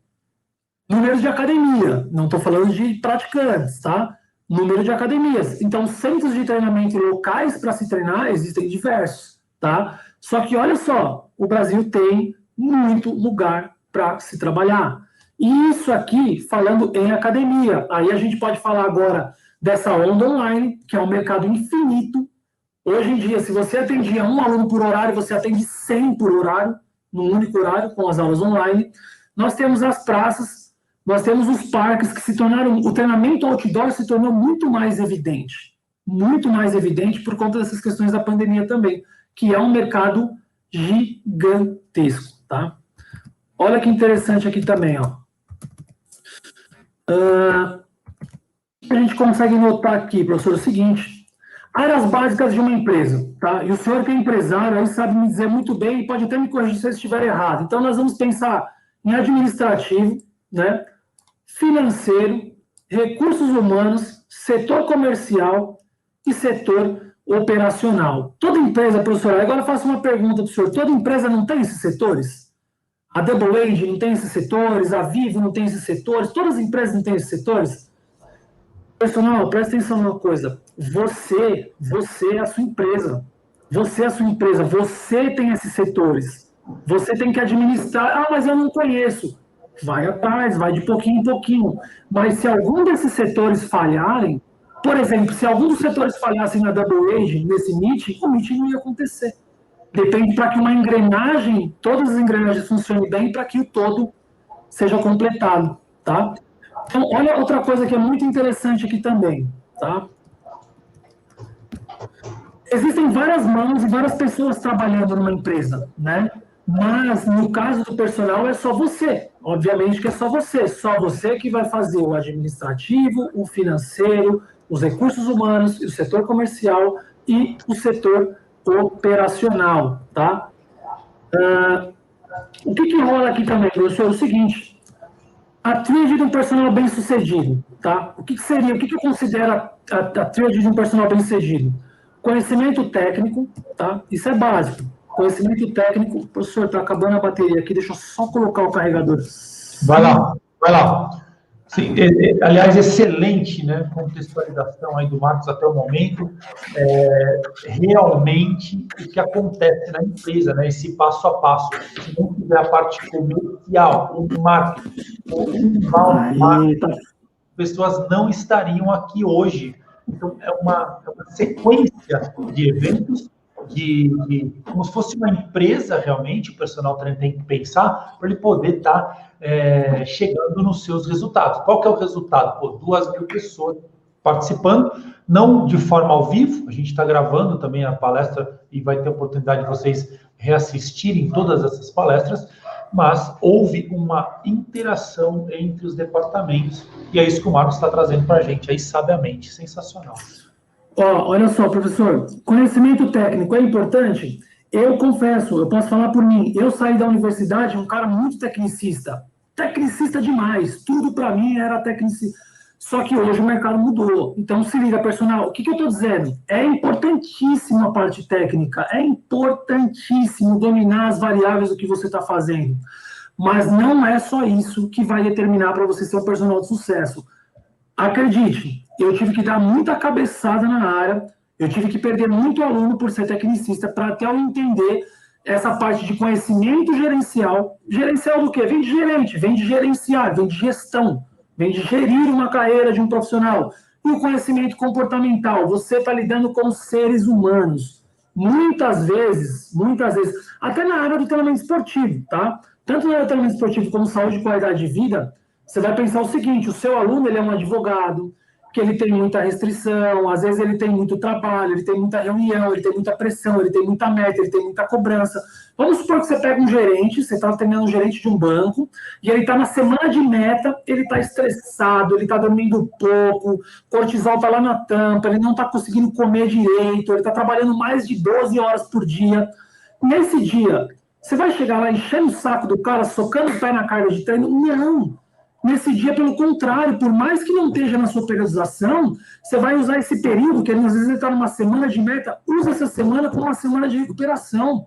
Números de academia, não estou falando de praticantes, tá? Número de academias. Então, centros de treinamento locais para se treinar existem diversos, tá? Só que, olha só, o Brasil tem muito lugar para se trabalhar. E isso aqui, falando em academia. Aí a gente pode falar agora dessa onda online, que é um mercado infinito. Hoje em dia, se você atendia um aluno por horário, você atende 100 por horário, num único horário, com as aulas online. Nós temos as praças, nós temos os parques que se tornaram... O treinamento outdoor se tornou muito mais evidente por conta dessas questões da pandemia também, que é um mercado gigantesco, tá? Olha que interessante aqui também, ó. A gente consegue notar aqui, professor, o seguinte: áreas básicas de uma empresa, tá? E o senhor que é empresário aí sabe me dizer muito bem e pode até me corrigir se eu estiver errado. Então, nós vamos pensar em administrativo, né? Financeiro, recursos humanos, setor comercial e setor operacional. Toda empresa, professor, agora eu faço uma pergunta para o senhor: toda empresa não tem esses setores? A Double Age não tem esses setores, a Vivo não tem esses setores, todas as empresas não têm esses setores? Pessoal, presta atenção numa coisa: você é a sua empresa. Você é a sua empresa, você tem esses setores. Você tem que administrar. Mas eu não conheço. Vai atrás, vai de pouquinho em pouquinho. Mas se algum desses setores falharem, por exemplo, se algum dos setores falhassem na Double Age, nesse meeting, o meeting não ia acontecer. Depende para que uma engrenagem, todas as engrenagens funcionem bem para que o todo seja completado, tá? Então, olha outra coisa que é muito interessante aqui também, tá? Existem várias mãos e várias pessoas trabalhando numa empresa, né? Mas, no caso do personal, é só você. Obviamente que é só você que vai fazer o administrativo, o financeiro, os recursos humanos, o setor comercial e o setor operacional, tá? O que rola aqui também, professor? É o seguinte: a tríade de um personal bem-sucedido, tá? O que eu considero a tríade de um personal bem-sucedido? Conhecimento técnico, tá? Isso é básico. Conhecimento técnico. Professor, está acabando a bateria aqui, deixa eu só colocar o carregador. Vai lá. Sim, aliás, excelente, né, contextualização aí do Marcos até o momento. Realmente o que acontece na empresa, né, esse passo a passo. Se não tiver a parte comercial, o marketing, o inbound, pessoas não estariam aqui hoje. Então, é uma sequência de eventos como se fosse uma empresa realmente. O personal trainer tem que pensar para ele poder estar chegando nos seus resultados. Qual que é o resultado? 2.000 pessoas participando, não de forma ao vivo. A gente está gravando também a palestra e vai ter a oportunidade de vocês reassistirem todas essas palestras, mas houve uma interação entre os departamentos, e é isso que o Marcos está trazendo para a gente aí, sabiamente. Sensacional. Olha só, professor, conhecimento técnico é importante? Eu confesso, eu posso falar por mim, eu saí da universidade um cara muito tecnicista demais, tudo para mim era tecnicista, só que hoje o mercado mudou, então se liga, personal, o que eu estou dizendo? É importantíssimo a parte técnica, é importantíssimo dominar as variáveis do que você está fazendo, mas não é só isso que vai determinar para você ser um personal de sucesso. Acredite, eu tive que dar muita cabeçada na área, eu tive que perder muito aluno por ser tecnicista, para até eu entender essa parte de conhecimento gerencial. Gerencial do quê? Vem de gerente, vem de gerenciar, vem de gestão, vem de gerir uma carreira de um profissional. E o conhecimento comportamental, você está lidando com seres humanos. Muitas vezes, até na área do treinamento esportivo, tá? Tanto na área do treinamento esportivo como saúde e qualidade de vida, você vai pensar o seguinte, o seu aluno ele é um advogado, que ele tem muita restrição, às vezes ele tem muito trabalho, ele tem muita reunião, ele tem muita pressão, ele tem muita meta, ele tem muita cobrança. Vamos supor que você pega um gerente, você está treinando um gerente de um banco, e ele está na semana de meta, ele está estressado, ele está dormindo pouco, cortisol está lá na tampa, ele não está conseguindo comer direito, ele está trabalhando mais de 12 horas por dia. Nesse dia, você vai chegar lá enchendo o saco do cara, socando o pé na carga de treino? Não! Nesse dia, pelo contrário, por mais que não esteja na sua periodização, você vai usar esse período, que às vezes ele está numa semana de meta, usa essa semana como uma semana de recuperação.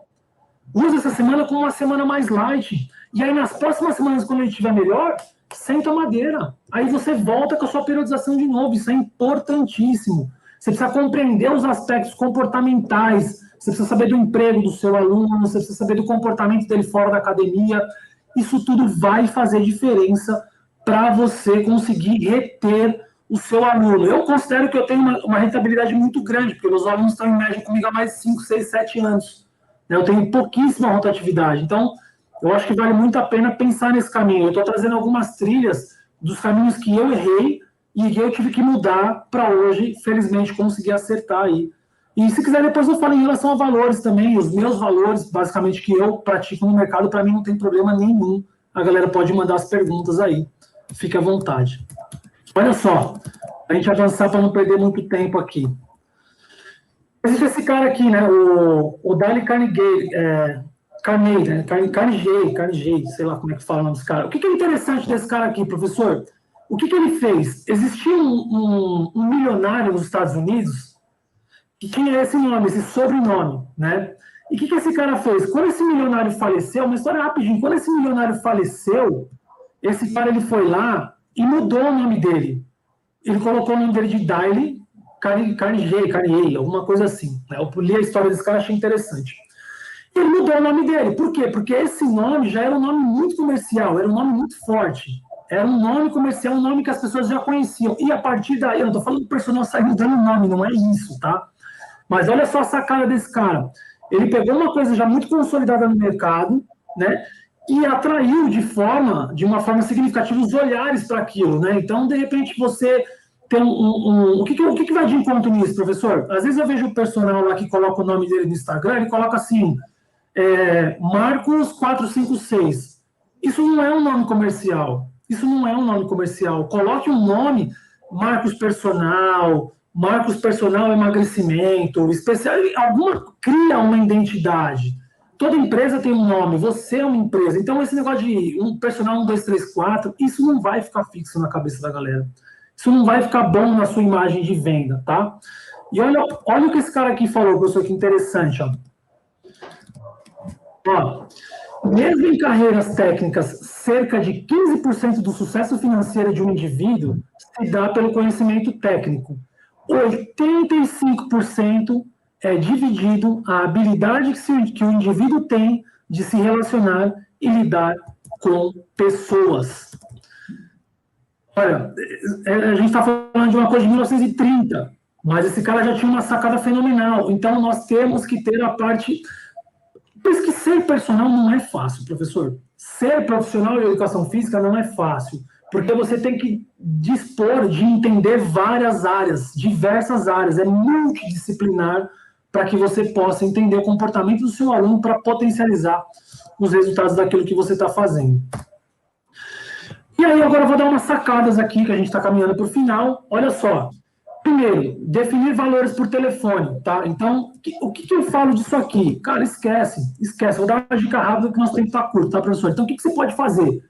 Usa essa semana como uma semana mais light. E aí, nas próximas semanas, quando ele estiver melhor, senta a madeira. Aí você volta com a sua periodização de novo. Isso é importantíssimo. Você precisa compreender os aspectos comportamentais. Você precisa saber do emprego do seu aluno, você precisa saber do comportamento dele fora da academia. Isso tudo vai fazer diferença para você conseguir reter o seu aluno. Eu considero que eu tenho uma rentabilidade muito grande, porque meus alunos estão em média comigo há mais de 5, 6, 7 anos. Eu tenho pouquíssima rotatividade. Então, eu acho que vale muito a pena pensar nesse caminho. Eu estou trazendo algumas trilhas dos caminhos que eu errei e que eu tive que mudar para hoje, felizmente, conseguir acertar aí. E se quiser, depois eu falo em relação a valores também. Os meus valores, basicamente, que eu pratico no mercado, para mim não tem problema nenhum. A galera pode mandar as perguntas aí. Fique à vontade. Olha só, a gente avançar para não perder muito tempo aqui. Existe esse cara aqui, né? O Dale Carnegie, Carnegie, sei lá como é que fala o nome desse cara. O que é interessante desse cara aqui, professor? O que ele fez? Existia um milionário nos Estados Unidos que tinha esse nome, esse sobrenome, né? E o que esse cara fez? Quando esse milionário faleceu, uma história rapidinho, quando esse milionário faleceu, esse cara ele foi lá e mudou o nome dele. Ele colocou o nome dele de Dale Carnegie, alguma coisa assim. Né? Eu li a história desse cara, achei interessante. Ele mudou o nome dele. Por quê? Porque esse nome já era um nome muito comercial, era um nome muito forte. Era um nome comercial, um nome que as pessoas já conheciam. E a partir daí, eu não estou falando que o personal sai mudando o nome, não é isso, tá? Mas olha só a sacada desse cara. Ele pegou uma coisa já muito consolidada no mercado, né? E atraiu de uma forma significativa os olhares para aquilo, né? Então, de repente, você tem o que vai de encontro nisso, professor? Às vezes eu vejo o personal lá que coloca o nome dele no Instagram, ele coloca assim, Marcos 456. Isso não é um nome comercial. Isso não é um nome comercial. Coloque um nome, Marcos Personal Emagrecimento, especial, cria uma identidade. Toda empresa tem um nome, você é uma empresa. Então, esse negócio de um personal 1, 2, 3, 4, isso não vai ficar fixo na cabeça da galera. Isso não vai ficar bom na sua imagem de venda, tá? E olha o que esse cara aqui falou, professor, que interessante, ó. Mesmo em carreiras técnicas, cerca de 15% do sucesso financeiro de um indivíduo se dá pelo conhecimento técnico. 85% é dividido a habilidade que o indivíduo tem de se relacionar e lidar com pessoas. Olha, a gente está falando de uma coisa de 1930, mas esse cara já tinha uma sacada fenomenal. Então, nós temos que ter a parte... Por isso que ser personal não é fácil, professor. Ser profissional de educação física não é fácil, porque você tem que dispor de entender várias áreas, diversas áreas, é multidisciplinar para que você possa entender o comportamento do seu aluno para potencializar nos resultados daquilo que você está fazendo. E aí, agora eu vou dar umas sacadas aqui, que a gente está caminhando para o final. Olha só. Primeiro, definir valores por telefone, tá? Então, o que eu falo disso aqui? Cara, esquece. Vou dar uma dica rápida que nosso tempo está curto, tá, professor? Então, o que você pode fazer?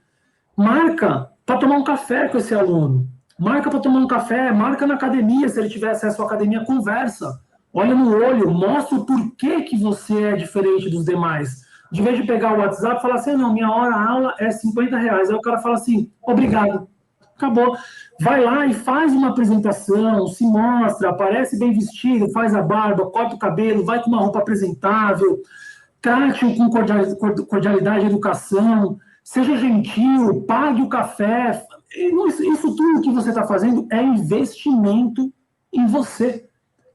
Marca para tomar um café com esse aluno. Marca para tomar um café, marca na academia, se ele tiver acesso à academia, conversa. Olha no olho, mostra o porquê que você é diferente dos demais. De vez de pegar o WhatsApp e falar assim, não, minha hora-aula é R$50. Aí o cara fala assim, obrigado. Acabou. Vai lá e faz uma apresentação, se mostra, aparece bem vestido, faz a barba, corta o cabelo, vai com uma roupa apresentável, trate-o com cordialidade e educação, seja gentil, pague o café. Isso tudo que você está fazendo é investimento em você.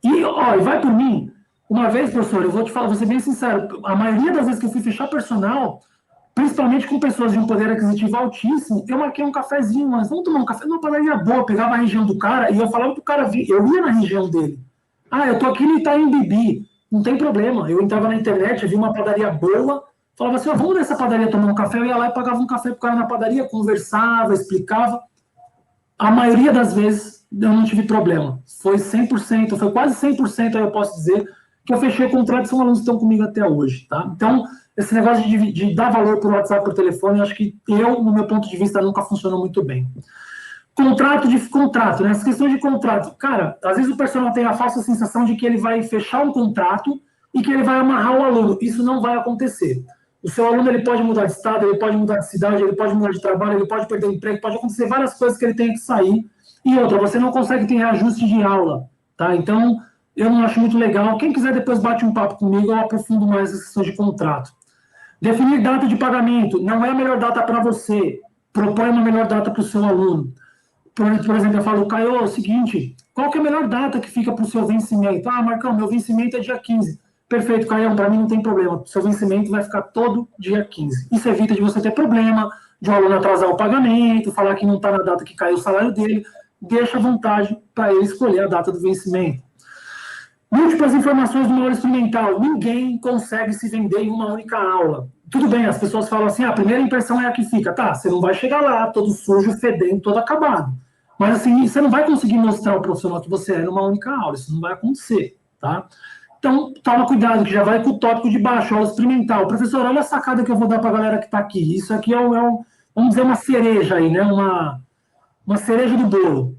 E vai por mim. Uma vez, professor, eu vou te falar, vou ser bem sincero, a maioria das vezes que eu fui fechar personal, principalmente com pessoas de um poder aquisitivo altíssimo, eu marquei um cafezinho, mas vamos tomar um café numa padaria boa, pegava a região do cara e eu falava pro cara vir, eu ia na região dele. Eu tô aqui no Itaim Bibi, não tem problema. Eu entrava na internet, eu vi uma padaria boa, falava assim, vamos nessa padaria tomar um café, eu ia lá e pagava um café pro cara na padaria, conversava, explicava. A maioria das vezes eu não tive problema. Foi 100%, foi quase 100%, aí eu posso dizer, que eu fechei o contrato, são alunos que estão comigo até hoje, tá? Então, esse negócio de dar valor por WhatsApp, por telefone, eu acho que no meu ponto de vista, nunca funcionou muito bem. Contrato, né? Essa questão de contrato. Cara, às vezes o personal tem a falsa sensação de que ele vai fechar um contrato e que ele vai amarrar o aluno. Isso não vai acontecer. O seu aluno, ele pode mudar de estado, ele pode mudar de cidade, ele pode mudar de trabalho, ele pode perder o emprego, pode acontecer várias coisas que ele tem que sair. E outra, você não consegue ter reajuste de aula, tá? Então, eu não acho muito legal. Quem quiser depois bate um papo comigo, eu aprofundo mais as questões de contrato. Definir data de pagamento. Não é a melhor data para você. Propõe uma melhor data para o seu aluno. Por exemplo, eu falo, Caio, é o seguinte, qual que é a melhor data que fica para o seu vencimento? Marcão, meu vencimento é dia 15. Perfeito, Caio, para mim não tem problema. O seu vencimento vai ficar todo dia 15. Isso evita de você ter problema, de um aluno atrasar o pagamento, falar que não está na data que caiu o salário dele. Deixa à vontade para ele escolher a data do vencimento. Múltiplas informações de uma aula experimental. Ninguém consegue se vender em uma única aula. Tudo bem, as pessoas falam assim, a primeira impressão é a que fica. Tá, você não vai chegar lá todo sujo, fedendo, todo acabado. Mas assim, você não vai conseguir mostrar ao profissional que você é numa única aula. Isso não vai acontecer, tá? Então, toma cuidado, que já vai com o tópico de baixo, aula experimental. Professor, olha a sacada que eu vou dar para a galera que está aqui. Isso aqui vamos dizer, uma cereja aí, né? Uma cereja do bolo.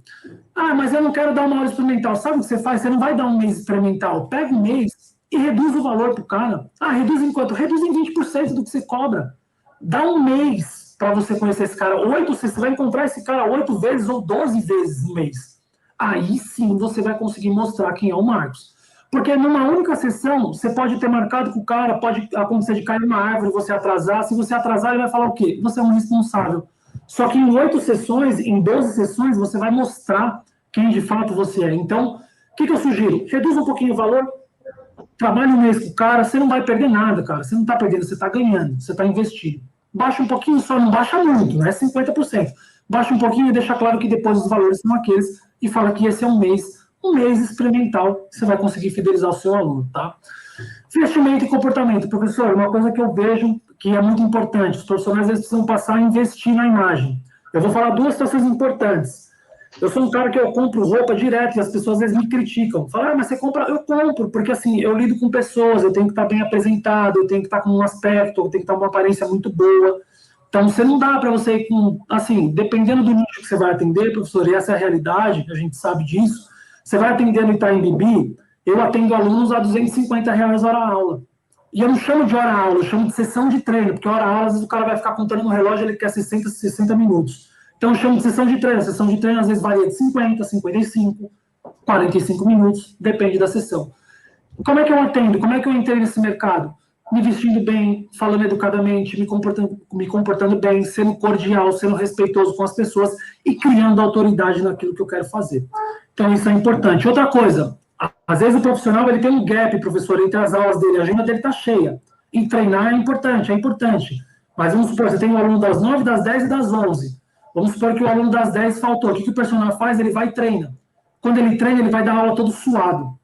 Mas eu não quero dar uma aula experimental. Sabe o que você faz? Você não vai dar um mês experimental. Pega um mês e reduz o valor para o cara. Reduz em quanto? Reduz em 20% do que você cobra. Dá um mês para você conhecer esse cara. Você vai encontrar esse cara 8 vezes ou 12 vezes no mês. Aí sim você vai conseguir mostrar quem é o Marcos. Porque numa única sessão, você pode ter marcado com o cara, pode acontecer de cair uma árvore, você atrasar. Se você atrasar, ele vai falar o quê? Você é um responsável. Só que em 8 sessões, em 12 sessões, você vai mostrar quem de fato você é. Então, o que eu sugiro? Reduz um pouquinho o valor, trabalhe um mês com o cara, você não vai perder nada, cara. Você não está perdendo, você está ganhando, você está investindo. Baixa um pouquinho só, não baixa muito, não é 50%. Baixa um pouquinho e deixa claro que depois os valores são aqueles e fala que esse é um mês experimental, você vai conseguir fidelizar o seu aluno, tá? Vestimento e comportamento. Professor, uma coisa que eu vejo que é muito importante, os profissionais às vezes precisam passar a investir na imagem. Eu vou falar 2 situações importantes. Eu sou um cara que eu compro roupa direto e as pessoas às vezes me criticam. Falam, mas você compra? Eu compro, porque assim, eu lido com pessoas, eu tenho que estar bem apresentado, eu tenho que estar com um aspecto, eu tenho que estar com uma aparência muito boa. Então, você não dá para você ir com, assim, dependendo do nicho que você vai atender, professor, e essa é a realidade, a gente sabe disso, você vai atender no Itaim Bibi, eu atendo alunos a R$250 hora-aula. E eu não chamo de hora-aula, eu chamo de sessão de treino, porque hora-aula, às vezes o cara vai ficar contando no relógio, ele quer 60 minutos. Então, eu chamo de sessão de treino. A sessão de treino, às vezes, varia de 50, 55, 45 minutos, depende da sessão. Como é que eu atendo? Como é que eu entrei nesse mercado? Me vestindo bem, falando educadamente, me comportando bem, sendo cordial, sendo respeitoso com as pessoas e criando autoridade naquilo que eu quero fazer. Então, isso é importante. Outra coisa, às vezes o profissional ele tem um gap, professor, entre as aulas dele, a agenda dele está cheia. E treinar é importante. Mas vamos supor, você tem um aluno das 9, das 10 e das 11. Vamos supor que o aluno das 10 faltou. O que o personal faz? Ele vai e treina. Quando ele treina, ele vai dar aula todo suado.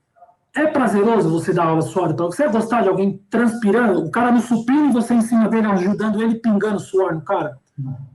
É prazeroso você dar aula suado? Você vai gostar de alguém transpirando, o cara no supino e você em cima dele ajudando ele, pingando suor no cara?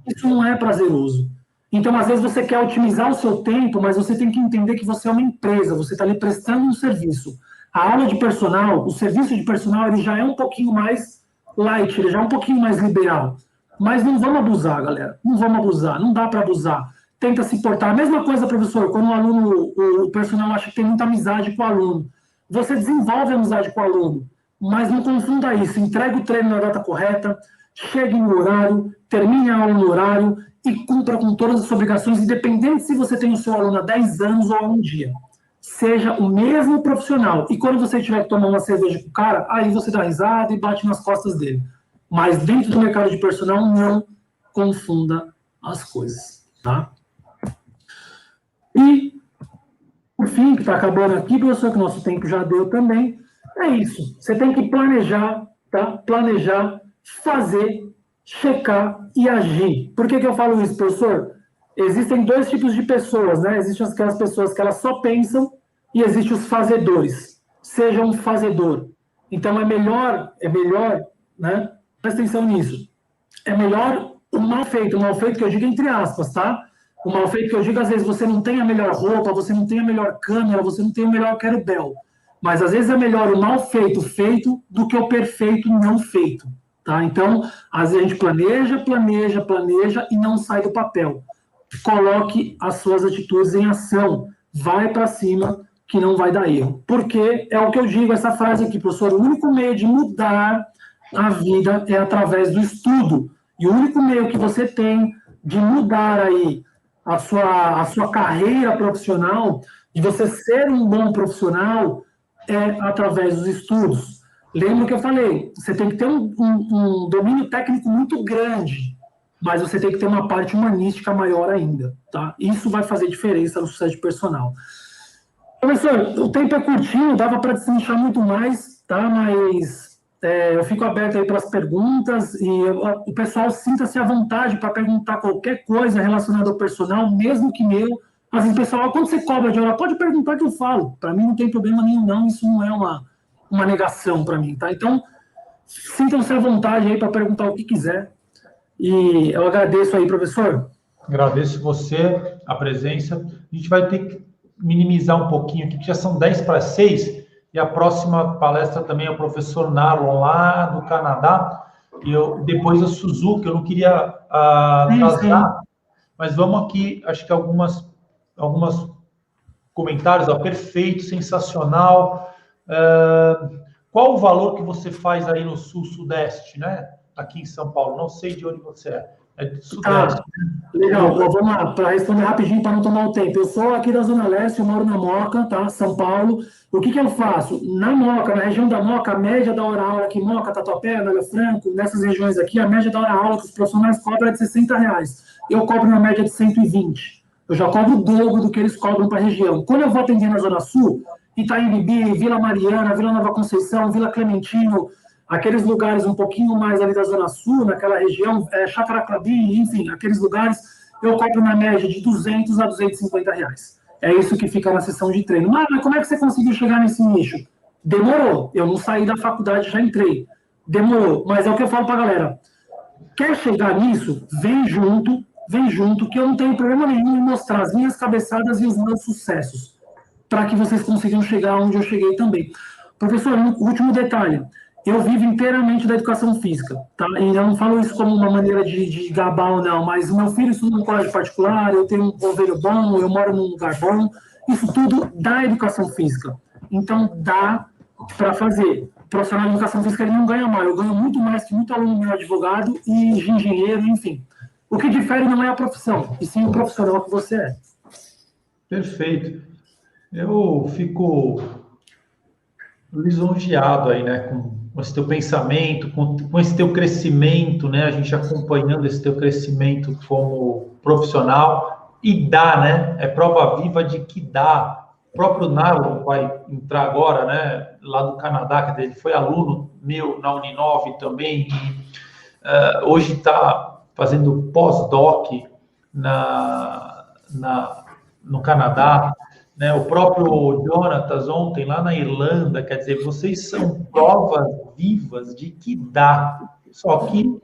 Isso não é prazeroso. Então, às vezes, você quer otimizar o seu tempo, mas você tem que entender que você é uma empresa, você está ali prestando um serviço. A aula de personal, o serviço de personal, ele já é um pouquinho mais light, ele já é um pouquinho mais liberal. Mas não vamos abusar, galera. Não vamos abusar, não dá para abusar. Tenta se portar. A mesma coisa, professor, quando o aluno, o personal acha que tem muita amizade com o aluno. Você desenvolve amizade com o aluno, mas não confunda isso. Entrega o treino na data correta, chegue no horário, termine a aula no horário e cumpra com todas as obrigações, independente se você tem o seu aluno há 10 anos ou há um dia. Seja o mesmo profissional. E quando você tiver que tomar uma cerveja com o cara, aí você dá risada e bate nas costas dele. Mas dentro do mercado de personal, não confunda as coisas, tá? E, por fim, que está acabando aqui, professor, que o nosso tempo já deu também, é isso. Você tem que planejar, tá? Planejar, fazer, checar e agir. Por que eu falo isso, professor? Existem dois tipos de pessoas, né? Existem aquelas pessoas que elas só pensam e existem os fazedores. Seja um fazedor. Então, é melhor, né? Presta atenção nisso. É melhor o mal feito que eu digo entre aspas, tá? O mal feito que eu digo, às vezes, você não tem a melhor roupa, você não tem a melhor câmera, você não tem o melhor querubel. Mas, às vezes, é melhor o mal feito do que o perfeito não feito, tá? Então, às vezes, a gente planeja e não sai do papel. Coloque as suas atitudes em ação. Vai para cima, que não vai dar erro. Porque é o que eu digo, essa frase aqui, professor, o único meio de mudar a vida é através do estudo. E o único meio que você tem de mudar aí a sua carreira profissional, de você ser um bom profissional, é através dos estudos. Lembra que eu falei, você tem que ter um domínio técnico muito grande, mas você tem que ter uma parte humanística maior ainda, tá? Isso vai fazer diferença no sucesso de personal. Professor, o tempo é curtinho, dava para destrinchar muito mais, tá? Mas eu fico aberto aí para as perguntas e o pessoal sinta-se à vontade para perguntar qualquer coisa relacionada ao personal, mesmo que meu. Às vezes, pessoal, quando você cobra de hora, pode perguntar que eu falo. Para mim não tem problema nenhum, não. Isso não é uma negação para mim, tá? Então, sintam-se à vontade aí para perguntar o que quiser. E eu agradeço aí, professor. Agradeço você, a presença. A gente vai ter que minimizar um pouquinho aqui, que já são 10:06, e a próxima palestra também é o professor Narlon, lá do Canadá, e depois a Suzuki. Eu não queria atrasar, mas vamos aqui, acho que algumas comentários. Perfeito, sensacional. Qual o valor que você faz aí no Sul-Sudeste, né? Aqui em São Paulo? Não sei de onde você é. É do Sudeste. Tá, legal. Vamos lá, para responder rapidinho, para não tomar o tempo. Eu sou aqui da Zona Leste, eu moro na Moca, tá? São Paulo. O que eu faço? Na Moca, na região da Moca, a média da hora-aula aqui, Moca, Tatuapé, Anália Franco, nessas regiões aqui, a média da hora-aula que os profissionais cobram é de R$60. Eu cobro na média de 120. Eu já cobro o dobro do que eles cobram para a região. Quando eu vou atender na Zona Sul, Itaim Bibi, Vila Mariana, Vila Nova Conceição, Vila Clementino, aqueles lugares um pouquinho mais ali da Zona Sul, naquela região, Chácara Clabim, enfim, aqueles lugares, eu cobro na média de R$200 a R$250. É isso que fica na sessão de treino. Mas como é que você conseguiu chegar nesse nicho? Demorou. Eu não saí da faculdade, já entrei. Demorou. Mas é o que eu falo para a galera. Quer chegar nisso? Vem junto, que eu não tenho problema nenhum em mostrar as minhas cabeçadas e os meus sucessos, para que vocês consigam chegar onde eu cheguei também. Professor, último detalhe. Eu vivo inteiramente da educação física, tá? E eu não falo isso como uma maneira de gabar ou não, mas o meu filho estuda num colégio particular, eu tenho um ovelho bom, eu moro num lugar bom, isso tudo dá educação física. Então, dá para fazer. O profissional de educação física ele não ganha mal, eu ganho muito mais que muito aluno meu advogado e engenheiro, enfim. O que difere não é a profissão, e sim o profissional que você é. Perfeito. Eu fico lisonjeado aí, né, com esse teu pensamento, com esse teu crescimento, né, a gente acompanhando esse teu crescimento como profissional, e dá, né, é prova viva de que dá. O próprio Narlon vai entrar agora, né, lá do Canadá, que ele foi aluno meu na Uninove também, e hoje está fazendo pós-doc no Canadá. né? O próprio Jonatas ontem, lá na Irlanda, quer dizer, vocês são provas vivas de que dá. Só que,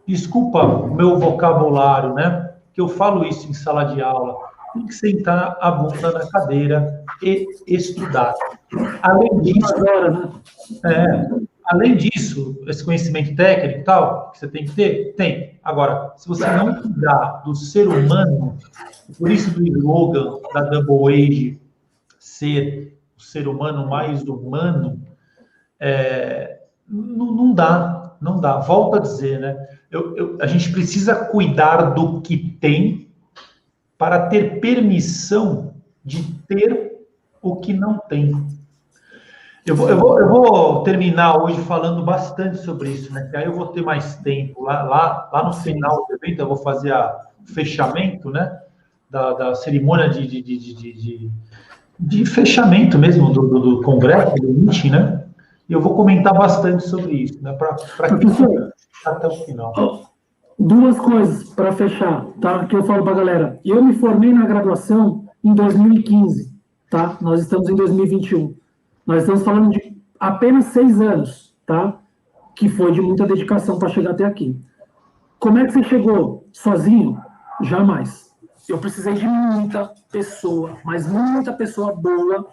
desculpa o meu vocabulário, né? Que eu falo isso em sala de aula, tem que sentar a bunda na cadeira e estudar. Além disso, esse conhecimento técnico e tal, que você tem que ter, tem. Agora, se você não cuidar do ser humano, por isso do slogan da Double Age ser o ser humano mais humano, não dá, não dá. Volto a dizer, né? A gente precisa cuidar do que tem para ter permissão de ter o que não tem. Eu vou terminar hoje falando bastante sobre isso, né? Que aí eu vou ter mais tempo. Lá no final do evento, eu vou fazer o fechamento, né? Da cerimônia de fechamento mesmo do congresso, do meeting, né? E eu vou comentar bastante sobre isso, né? Para quem ficar até o final. Duas coisas para fechar, tá? Que eu falo para a galera. Eu me formei na graduação em 2015, tá? Nós estamos em 2021. Nós estamos falando de apenas 6 anos, tá? Que foi de muita dedicação para chegar até aqui. Como é que você chegou sozinho? Jamais. Eu precisei de muita pessoa, mas muita pessoa boa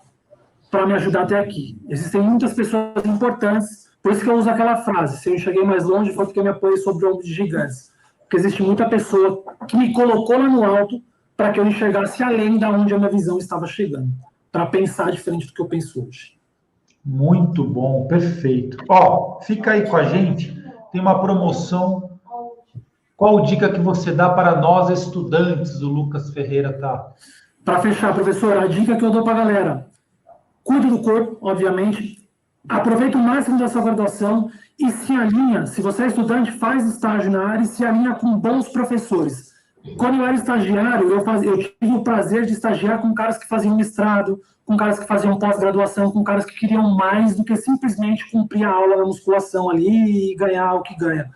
para me ajudar até aqui. Existem muitas pessoas importantes, por isso que eu uso aquela frase: se eu cheguei mais longe foi porque eu me apoiei sobre o ombro de gigantes. Porque existe muita pessoa que me colocou lá no alto para que eu enxergasse além da onde a minha visão estava chegando, para pensar diferente do que eu penso hoje. Muito bom, perfeito. Ó, fica aí com a gente, tem uma promoção. Qual dica que você dá para nós estudantes? O Lucas Ferreira tá. Para fechar, professor, a dica que eu dou para a galera: cuide do corpo, obviamente, aproveita o máximo da sua graduação e se alinha. Se você é estudante, faz estágio na área e se alinha com bons professores. Quando eu era estagiário, eu tive o prazer de estagiar com caras que faziam mestrado, com caras que faziam pós-graduação, com caras que queriam mais do que simplesmente cumprir a aula na musculação ali e ganhar o que ganha.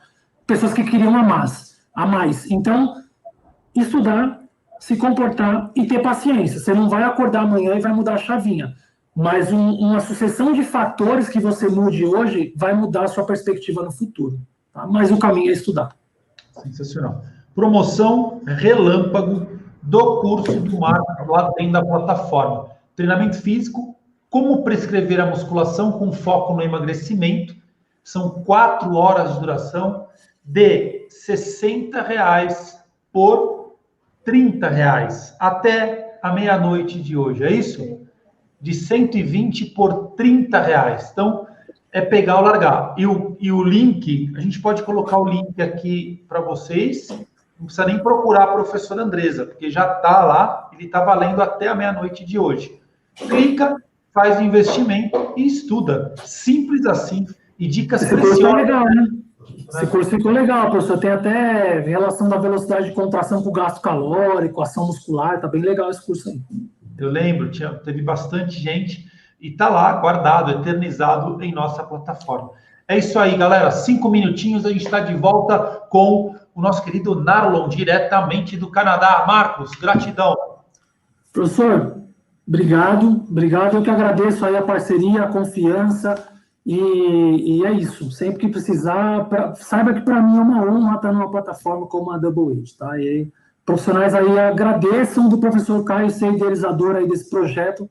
Pessoas que queriam a mais. Então, estudar, se comportar e ter paciência. Você não vai acordar amanhã e vai mudar a chavinha. Mas uma sucessão de fatores que você mude hoje vai mudar a sua perspectiva no futuro. Tá? Mas o caminho é estudar. Sensacional. Promoção relâmpago do curso do Marcos lá dentro da plataforma. Treinamento físico, como prescrever a musculação com foco no emagrecimento. São 4 horas de duração de R$ 60 por R$ 30 até a meia-noite de hoje. É isso? De 120 por R$ 30. Então, é pegar ou largar. E o link, a gente pode colocar o link aqui para vocês. Não precisa nem procurar a professora Andresa, porque já está lá, ele está valendo até a meia-noite de hoje. Clica, faz o investimento e estuda. Simples assim. E dicas preciosas. Ficou legal, né? Esse curso ficou legal, professor. Tem até relação da velocidade de contração com o gasto calórico, ação muscular. Tá bem legal esse curso aí. Eu lembro, teve bastante gente e tá lá, guardado, eternizado em nossa plataforma. É isso aí, galera. 5 minutinhos, a gente está de volta com o nosso querido Narlon, diretamente do Canadá. Marcos, gratidão. Professor, obrigado. Eu que agradeço aí a parceria, a confiança. E é isso. Sempre que precisar, saiba que para mim é uma honra estar numa plataforma como a Double Age, tá? E aí, profissionais aí agradeçam do professor Caio ser idealizador aí desse projeto,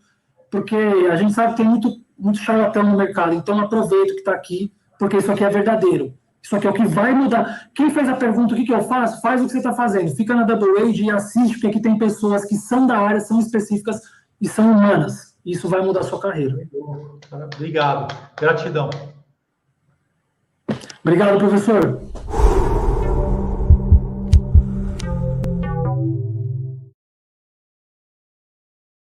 porque a gente sabe que tem muito charlatão no mercado, então aproveita que está aqui, porque isso aqui é verdadeiro. Isso aqui é o que vai mudar. Quem fez a pergunta, o que eu faço? Faz o que você está fazendo. Fica na Double Age e assiste, porque aqui tem pessoas que são da área, são específicas e são humanas. Isso vai mudar a sua carreira. Obrigado. Gratidão. Obrigado, professor.